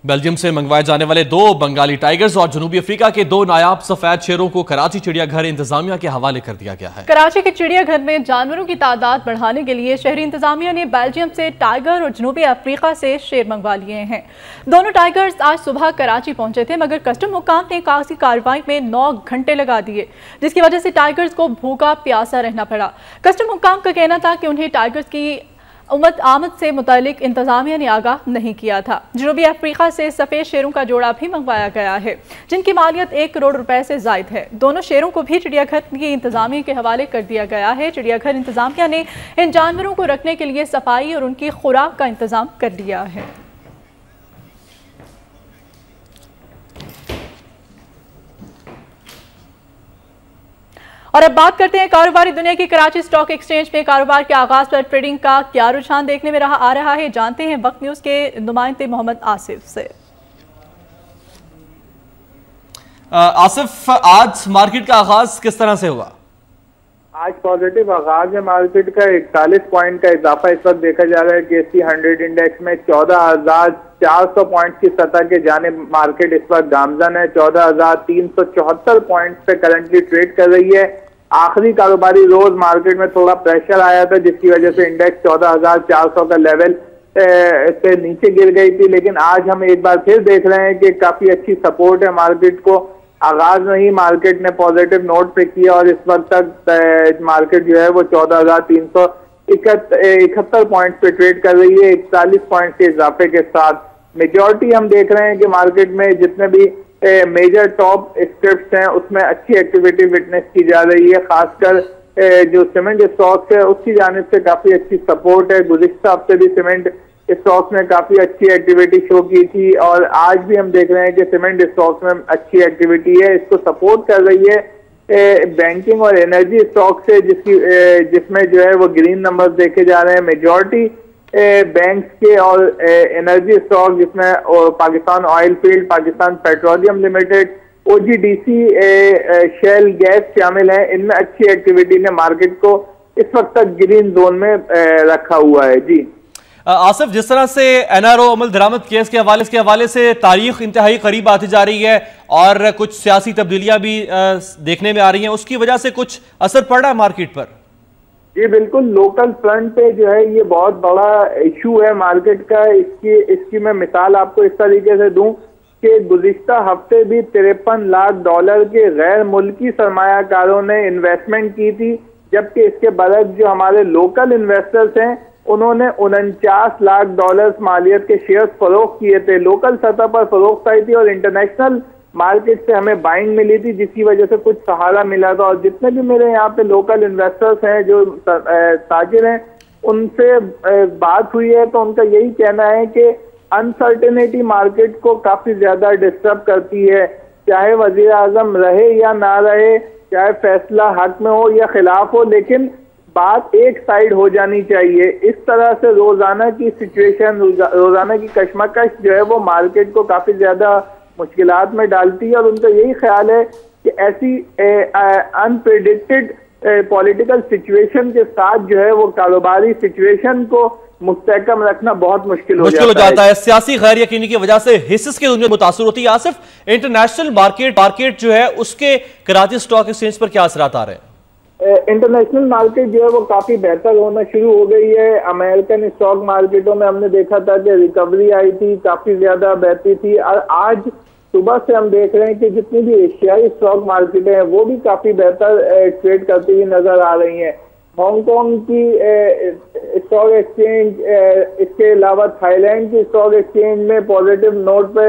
S2: बेल्जियम से मंगवाए जाने वाले 2 बंगाली टाइगर्स और जनूबी अफ्रीका के 2 नायाब सफेद शेरों को कराची चिड़ियाघर इंतजामिया के हवाले कर दिया गया है। कराची के चिड़ियाघर में जानवरों की तादाद बढ़ाने के लिए शहरी इंतजामिया ने बेल्जियम से टाइगर और जनूबी अफ्रीका से शेर मंगवा लिए हैं। दोनों टाइगर्स आज सुबह कराची पहुंचे थे, मगर कस्टम हुकाम ने कागजी कार्रवाई में 9 घंटे लगा दिए, जिसकी वजह से टाइगर्स को भूखा प्यासा रहना पड़ा। कस्टम हुकाम का कहना था कि उन्हें टाइगर्स की आमद से मुतालिक इंतजामिया ने आगाह नहीं किया था। जनूबी अफ्रीका से सफ़ेद शेरों का जोड़ा भी मंगवाया गया है, जिनकी मालियत 1 करोड़ रुपए से जायद है। दोनों शेरों को भी चिड़ियाघर की इंतजामिया के हवाले कर दिया गया है। चिड़ियाघर इंतजामिया ने इन जानवरों को रखने के लिए सफाई और उनकी खुराक का इंतजाम कर दिया है। और अब बात करते हैं कारोबारी दुनिया की। कराची स्टॉक एक्सचेंज में कारोबार के आगाज पर ट्रेडिंग का क्या रुझान देखने में आ रहा है, जानते हैं वक्त न्यूज के नुमाइंदे मोहम्मद आसिफ से। आसिफ, आज मार्केट का आगाज किस तरह से हुआ?
S3: आज पॉजिटिव आगाज है मार्केट का। 41 पॉइंट का इजाफा इस वक्त देखा जा रहा है। KSE 100 इंडेक्स में 14,400 पॉइंट की सतह के जानिब मार्केट इस वक्त गामजन है। 14,374 पॉइंट पे करंटली ट्रेड कर रही है। आखिरी कारोबारी रोज मार्केट में थोड़ा प्रेशर आया था, जिसकी वजह से इंडेक्स 14,400 का लेवल से नीचे गिर गई थी, लेकिन आज हम एक बार फिर देख रहे हैं कि काफी अच्छी सपोर्ट है मार्केट को। आगाज में ही मार्केट ने पॉजिटिव नोट पे किया और इस वक्त तक मार्केट जो है वो 14,371 पॉइंट पे ट्रेड कर रही है, 41 पॉइंट के इजाफे के साथ। मेजॉरिटी हम देख रहे हैं कि मार्केट में जितने भी मेजर टॉप स्क्रिप्ट्स हैं उसमें अच्छी एक्टिविटी विटनेस की जा रही है। खासकर जो सीमेंट स्टॉक्स है उसकी जानिब से काफी अच्छी सपोर्ट है। गुज़िश्ता हफ्ते भी सीमेंट स्टॉक्स में काफी अच्छी एक्टिविटी शो की थी और आज भी हम देख रहे हैं कि सीमेंट स्टॉक्स में अच्छी एक्टिविटी है। इसको सपोर्ट कर रही है बैंकिंग और एनर्जी स्टॉक से, जिसमें जो है वो ग्रीन नंबर्स देखे जा रहे हैं। मेजॉरिटी बैंक्स के और एनर्जी स्टॉक जिसमें Pakistan oil field, Pakistan petroleum limited, OGDC, shell gas शामिल है। इनमें अच्छी एक्टिविटी ने मार्केट को इस वक्त तक ग्रीन जोन में रखा हुआ है। जी
S2: आसिफ, जिस तरह से NRO अमल दरामद केस के हवाले से तारीख इंतहाई करीब आती जा रही है और कुछ सियासी तब्दीलियां भी देखने में आ रही हैं, उसकी वजह से कुछ असर पड़ रहा है मार्केट पर?
S3: जी बिल्कुल, लोकल फ्रंट पे जो है ये बहुत बड़ा इशू है मार्केट का। इसकी मैं मिसाल आपको इस तरीके से दूं कि गुज़िश्ता हफ्ते भी $53 लाख के गैर मुल्की सरमायाकारों ने इन्वेस्टमेंट की थी, जबकि इसके बरक्स जो हमारे लोकल इन्वेस्टर्स हैं उन्होंने $49 लाख मालियत के शेयर्स फरोख्त किए थे। लोकल सतह पर फरोख्त आई थी और इंटरनेशनल मार्केट से हमें बाइंग मिली थी, जिसकी वजह से कुछ सहारा मिला था। और जितने भी मेरे यहाँ पे लोकल इन्वेस्टर्स हैं जो ताजिर हैं उनसे बात हुई है तो उनका यही कहना है कि अनसर्टेनिटी मार्केट को काफी ज्यादा डिस्टर्ब करती है। चाहे वजीर आजम रहे या ना रहे, चाहे फैसला हक में हो या खिलाफ हो, लेकिन बात एक साइड हो जानी चाहिए। इस तरह से रोजाना की सिचुएशन, रोजाना की कशमकश जो है वो मार्केट को काफी ज्यादा मुश्किलात में डालती है। और उनका यही ख्याल है कि ऐसी अनप्रेडिक्टेड पॉलिटिकल सिचुएशन के साथ जो है वो कारोबारी सिचुएशन को मुस्तहकम रखना बहुत मुश्किल हो जाता है।
S2: सियासी गैर यकीनी की वजह से हिस्सेस की दुनिया मुतासर होती है। आसिफ, इंटरनेशनल मार्केट जो है उसके कराची स्टॉक एक्सचेंज पर क्या असरात आ रहे हैं?
S3: इंटरनेशनल मार्केट जो है वो काफी बेहतर होना शुरू हो गई है। अमेरिकन स्टॉक मार्केटों में हमने देखा था कि रिकवरी आई थी, काफी ज्यादा बेहतरी थी, और आज सुबह से हम देख रहे हैं कि जितनी भी एशियाई स्टॉक मार्केटें हैं वो भी काफी बेहतर ट्रेड करती हुई नजर आ रही हैं। हांगकांग की स्टॉक एक्सचेंज, इसके अलावा थाईलैंड की स्टॉक एक्सचेंज में पॉजिटिव नोट पे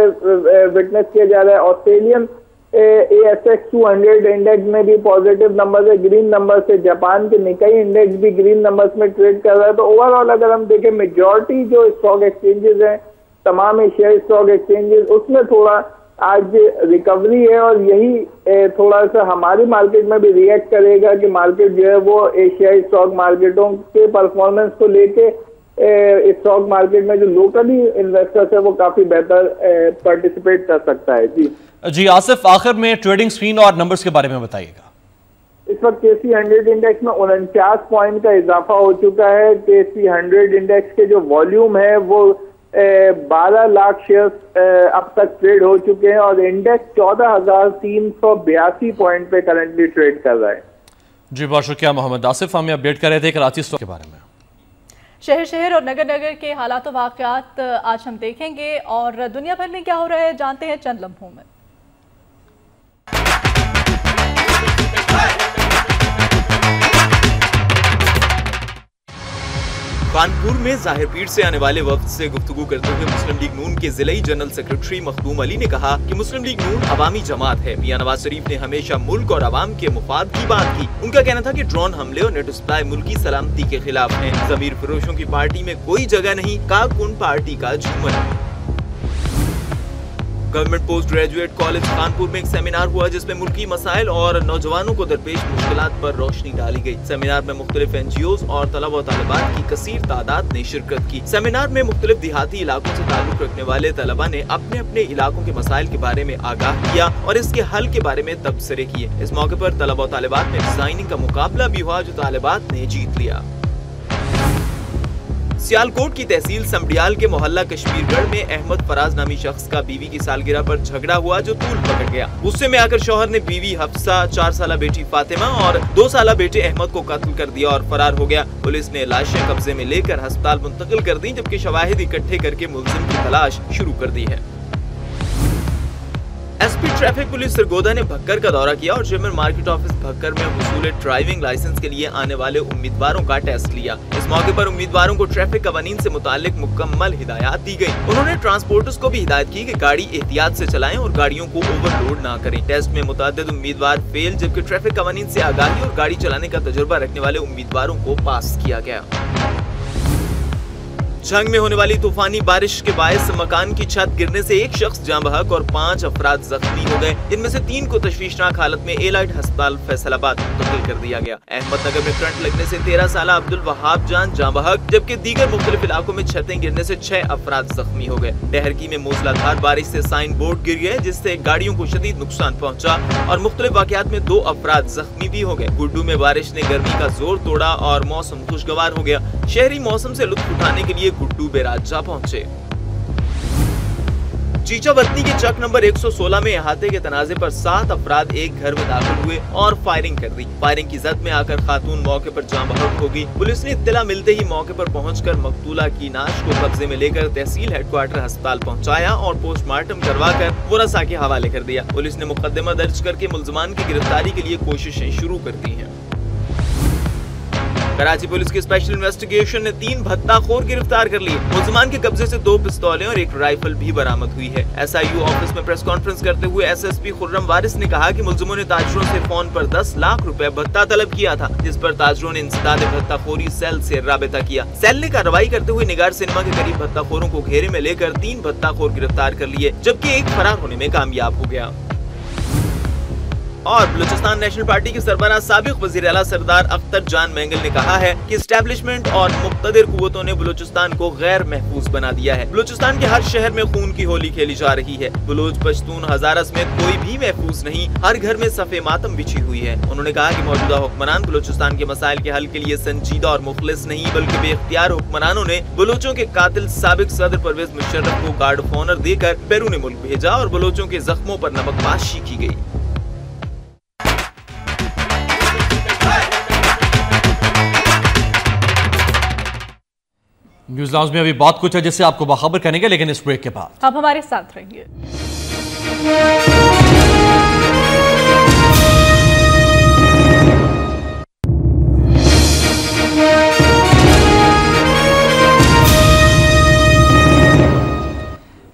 S3: विटनेस किया जा रहा है। ऑस्ट्रेलियन ASX 200 इंडेक्स में भी पॉजिटिव नंबर है, ग्रीन नंबर से। जापान के निकाई इंडेक्स भी ग्रीन नंबर्स में ट्रेड कर रहा है। तो ओवरऑल अगर हम देखें मेजॉरिटी जो स्टॉक एक्सचेंजेस हैं, तमाम एशियाई स्टॉक एक्सचेंजेस, उसमें थोड़ा आज रिकवरी है। और यही थोड़ा सा हमारी मार्केट में भी रिएक्ट करेगा कि मार्केट जो है वो एशियाई स्टॉक मार्केटों के परफॉर्मेंस को लेके स्टॉक मार्केट में जो लोकली इन्वेस्टर्स है वो काफी बेहतर पार्टिसिपेट कर सकता है। जी
S2: आसिफ, आखिर में ट्रेडिंग स्क्रीन और नंबर्स के बारे में बताइएगा।
S3: इस वक्त KC 100 इंडेक्स में 49 पॉइंट का इजाफा हो चुका है। KC 100 इंडेक्स के जो वॉल्यूम है वो 12 लाख शेयर्स अब तक ट्रेड हो चुके हैं और इंडेक्स 14,382 पॉइंट पे करंटली ट्रेड कर रहा है।
S2: जी बहुत शुक्रिया मोहम्मद आसिफ, हमें अपडेट कर रहे थे कराची स्टॉक के बारे में।
S1: शहर शहर और नगर नगर के हालात व वाक़यात आज हम देखेंगे और दुनिया भर में क्या हो रहा है जानते हैं चंद लम्हों में।
S4: कानपुर में जाहिर पीर से आने वाले वफ्द से गुफ्तगू करते हुए मुस्लिम लीग नून के जिलाई जनरल सेक्रेटरी मखदूम अली ने कहा कि मुस्लिम लीग नून अवामी जमात है। मियां नवाज शरीफ ने हमेशा मुल्क और अवाम के मुफाद की बात की। उनका कहना था कि ड्रोन हमले और नेट सप्लाई मुल्की सलामती के खिलाफ है। जमीर फरोशों की पार्टी में कोई जगह नहीं, कारकुन पार्टी का झूमर है। Government post graduate college Kanpur में एक सेमिनार हुआ जिसमें मुल्की मसाइल और नौजवानों को दरपेश मुश्किलात पर रोशनी डाली गई। सेमिनार में मुख्तलिफ NGOs और तलबा व तालिबात की कसीर तादाद ने शिरकत की। सेमिनार में मुख्तलिफ देहाती इलाकों से ताल्लुक रखने वाले तलबा ने अपने अपने इलाकों के मसाइल के बारे में आगाह किया और इसके हल के बारे में तबसरे किए। इस मौके पर तलबा व तालिबात में डिजाइनिंग का मुकाबला भी हुआ जो तालिबात ने जीत लिया। सियालकोट की तहसील समडियाल के मोहल्ला कश्मीरगढ़ में अहमद फराज नामी शख्स का बीवी की सालगिरह पर झगड़ा हुआ जो तूल पकड़ गया। गुस्से में आकर शौहर ने बीवी हफ्सा, 4 साला बेटी फातिमा और 2 साला बेटे अहमद को कत्ल कर दिया और फरार हो गया। पुलिस ने लाशें कब्जे में लेकर अस्पताल मुंतकिल कर दी जबकि शवाहिद इकट्ठे करके मुलजिम की तलाश शुरू कर दी है। SP ट्रैफिक पुलिस सरगोदा ने भक्कर का दौरा किया और चेयरमैन मार्केट ऑफिस भक्कर में हुसूल ड्राइविंग लाइसेंस के लिए आने वाले उम्मीदवारों का टेस्ट लिया। इस मौके पर उम्मीदवारों को ट्रैफिक कवानीन से मुताल्लिक मुकम्मल हिदायत दी गई। उन्होंने ट्रांसपोर्टर्स को भी हिदायत की कि गाड़ी एहतियात से चलाएं और गाड़ियों को ओवरलोड ना करें। टेस्ट में मुतअद्दिद उम्मीदवार फेल जबकि ट्रैफिक कवानीन से आगाही और गाड़ी चलाने का तजुर्बा रखने वाले उम्मीदवारों को पास किया गया। झंग में होने वाली तूफानी बारिश के बायस मकान की छत गिरने से एक शख्स जाँ बहक और 5 अफराद जख्मी हो गए, जिनमें से 3 को तशवीशनाक हालत में एलाइट अस्पताल फैसलाबाद मुंतकिल कर दिया गया। अहमदनगर में करंट लगने से 13 साला अब्दुल वहाब जान जाँ बहक जबकि दीगर मुख्तलिफ इलाकों में छतें गिरने से 6 अफराद जख्मी हो गए। डहरकी में मूसलाधार बारिश से साइन बोर्ड गिर गए जिससे गाड़ियों को शदीद नुकसान पहुँचा और मुख्तलिफ वाक़यात में 2 अफराद जख्मी भी हो गए। गुड्डू में बारिश ने गर्मी का जोर तोड़ा और मौसम खुशगवार हो गया। शहरी मौसम से लुत्फ उठाने के लिए गुड्डू बैराज जा पहुंचे। चीचा वतनी के चक नंबर 116 में अहाते के तनाजे पर 7 अफराद एक घर में दाखिल हुए और फायरिंग कर दी। फायरिंग की जद में आकर खातून मौके पर जाँ बहक हो गई। पुलिस ने इत्तला मिलते ही मौके पर पहुंचकर मकतूला की नाश को कब्जे में लेकर तहसील हेडक्वार्टर अस्पताल पहुंचाया और पोस्टमार्टम करवाकर वरसा के हवाले कर दिया। पुलिस ने मुकदमा दर्ज करके मुलजमान की गिरफ्तारी के लिए कोशिशें शुरू कर दी हैं। कराची पुलिस की स्पेशल इन्वेस्टिगेशन ने 3 भत्ताखोर गिरफ्तार कर लिए। मुलजमान के कब्जे से 2 पिस्तौलें और 1 राइफल भी बरामद हुई है। SIU ऑफिस में प्रेस कॉन्फ्रेंस करते हुए SSP खुर्रम वारिस ने कहा कि मुलजिमों ने ताजरों से फोन पर 10 लाख रुपए भत्ता तलब किया था, जिस पर ताजरों ने इंसदाद भत्ताखोरी सेल से राबिता किया। सेल ने कार्रवाई करते हुए निगार सिनेमा के करीब भत्ताखोरों को घेरे में लेकर 3 भत्ताखोर गिरफ्तार कर लिए जबकि 1 फरार होने में कामयाब हो गया। और बलूचिस्तान नेशनल पार्टी के सरबराह साबिक वज़ीर आला सरदार अख्तर जान मैंगल ने कहा है कि एस्टेब्लिशमेंट और मुक़्तदिर कुव्वतों ने बलूचिस्तान को गैर महफूज बना दिया है। बलूचिस्तान के हर शहर में खून की होली खेली जा रही है। बलूच, पश्तून, हज़ारा समेत कोई भी महफूज नहीं, हर घर में सफ़े मातम बिछी हुई है। उन्होंने कहा कि मौजूदा हुक्मरान बलूचिस्तान के मसाइल के हल के लिए संजीदा और मुखलिस नहीं बल्कि बेख्तियार हुक्मरानों ने बलूचों के कातिल साबिक सदर परवेज मुशर्रफ को गार्ड ऑफ ऑनर देकर बैरून मुल्क भेजा और बलूचों के जख्मों पर नमकपाशी की गई।
S2: न्यूज़ लाउंज में अभी बहुत कुछ है जिससे आपको बाखबर करेंगे, लेकिन इस ब्रेक के बाद
S1: आप हमारे साथ रहिए।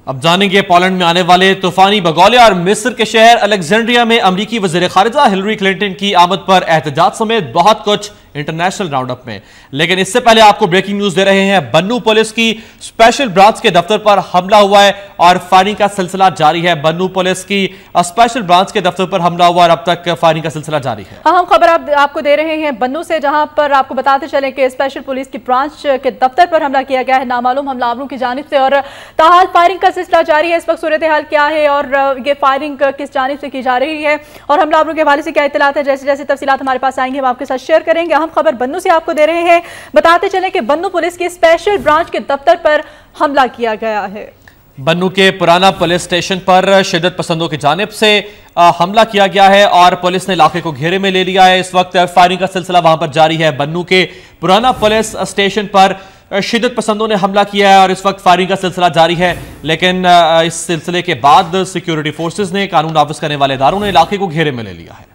S2: अब जानेंगे पोलैंड में आने वाले तूफानी बगौले और मिस्र के शहर अलेक्जेंड्रिया में अमरीकी वज़ीर ख़ारिजा हिलरी क्लिंटन की आमद पर एहतजाज समेत बहुत कुछ इंटरनेशनल राउंडअप में। लेकिन इससे पहले आपको ब्रेकिंग न्यूज दे रहे हैं। बन्नू पुलिस की स्पेशल ब्रांच के दफ्तर पर हमला हुआ है और फायरिंग का सिलसिला जारी है। बन्नू पुलिस की स्पेशल ब्रांच के दफ्तर पर हमला हुआ और अब तक फायरिंग का सिलसिला जारी है।
S1: अहम खबर आपको दे रहे हैं बन्नू से, जहां पर आपको बताते चले कि स्पेशल पुलिस की ब्रांच के दफ्तर पर हमला किया गया है नामालूम हमलावरों की जानिब से और ताहाल फायरिंग का सिलसिला जारी है। इस वक्त सूरत हाल क्या है और ये फायरिंग किस जानिब से की जा रही है और हमलावरों के हवाले से क्या इत्तलात है, जैसे जैसे तफसीलात हमारे पास आएंगे हम आपके साथ शेयर करेंगे। अहम खबर बन्नू से आपको दे रहे हैं, बताते चले कि बन्नू पुलिस की स्पेशल ब्रांच के दफ्तर पर हमला किया गया है।
S2: बन्नू के पुराना पुलिस स्टेशन पर शिद्दत पसंदों की जानिब से हमला किया गया है और पुलिस ने इलाके को घेरे में ले लिया है। इस वक्त फायरिंग का सिलसिला वहां पर जारी है। बन्नू के पुराना पुलिस स्टेशन पर शिद्दत पसंदों ने हमला किया है और इस वक्त फायरिंग का सिलसिला जारी है। लेकिन इस सिलसिले के बाद सिक्योरिटी फोर्सेज ने, कानून नाफिज करने वाले इदारों ने इलाके को घेरे में ले लिया है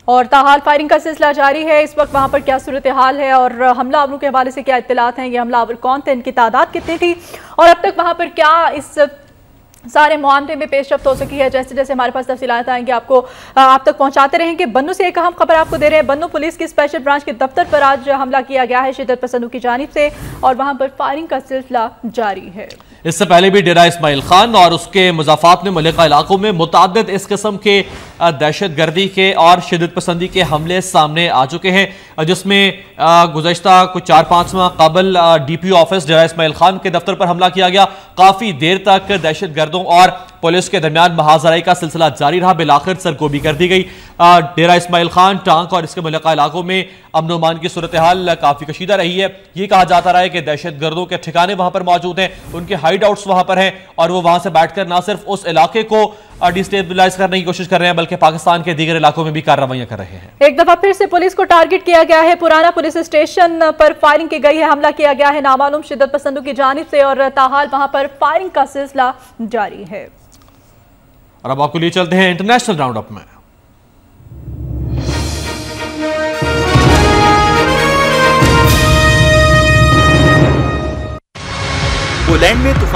S1: और ताहाल फायरिंग का सिलसिला जारी है। इस वक्त वहां पर क्या सूरत हाल है और हमलावरों के हवाले से क्या इत्तलात हैं, ये हमलावर कौन थे, इनकी तादाद कितनी थी और अब तक वहां पर क्या इस सारे मामले में पेशरफ्त हो सकी है, जैसे जैसे हमारे पास तफसीलात आएंगे आपको आप तक पहुंचाते रहेंगे। बन्नू से एक अहम खबर आपको दे रहे हैं। बन्नू पुलिस की स्पेशल ब्रांच के दफ्तर पर आज हमला किया गया है शिद्दत पसंदों की जानिब से और वहां पर फायरिंग का सिलसिला जारी है।
S2: इससे पहले भी डेरा इस्माइल खान और उसके मुजाफात में मुल्का इलाकों में मुताद्दिद इस किस्म के दहशत गर्दी के और शिद्दत पसंदी के हमले सामने आ चुके हैं, जिसमें गुज़श्ता कुछ 4-5 माह कबल DPO ऑफिस डेरा इस्माइल खान के दफ्तर पर हमला किया गया। काफ़ी देर तक दहशत गर्दों और पुलिस के दरमियान महाजराई का सिलसिला जारी रहा। बिलाखिर सरगोबी कर दी गई। डेरा इस्माइल खान, टांक और इसके मुल्का इलाकों में अमन अमान की सूरत हाल काफ़ी कशीदा रही है। ये कहा जाता रहा है कि दहशत गर्दों के ठिकाने वहां पर मौजूद हैं, उनके हाइड आउट्स वहां पर हैं और वो वहां से बैठकर ना सिर्फ उस इलाके को डिस्टेबलाइज करने की कोशिश कर रहे हैं बल्कि पाकिस्तान के दीगर इलाकों में भी कार्रवाइयां कर रहे हैं।
S1: एक दफा फिर से पुलिस को टारगेट किया गया है। पुराना पुलिस स्टेशन पर फायरिंग की गई है, हमला किया गया है नामालूम शिद्दत पसंदों की जानिब से और ताहाल वहां पर फायरिंग का सिलसिला जारी है।
S2: और अब आपको लिए चलते हैं इंटरनेशनल राउंडअप में।
S4: पोलैंड में तूफान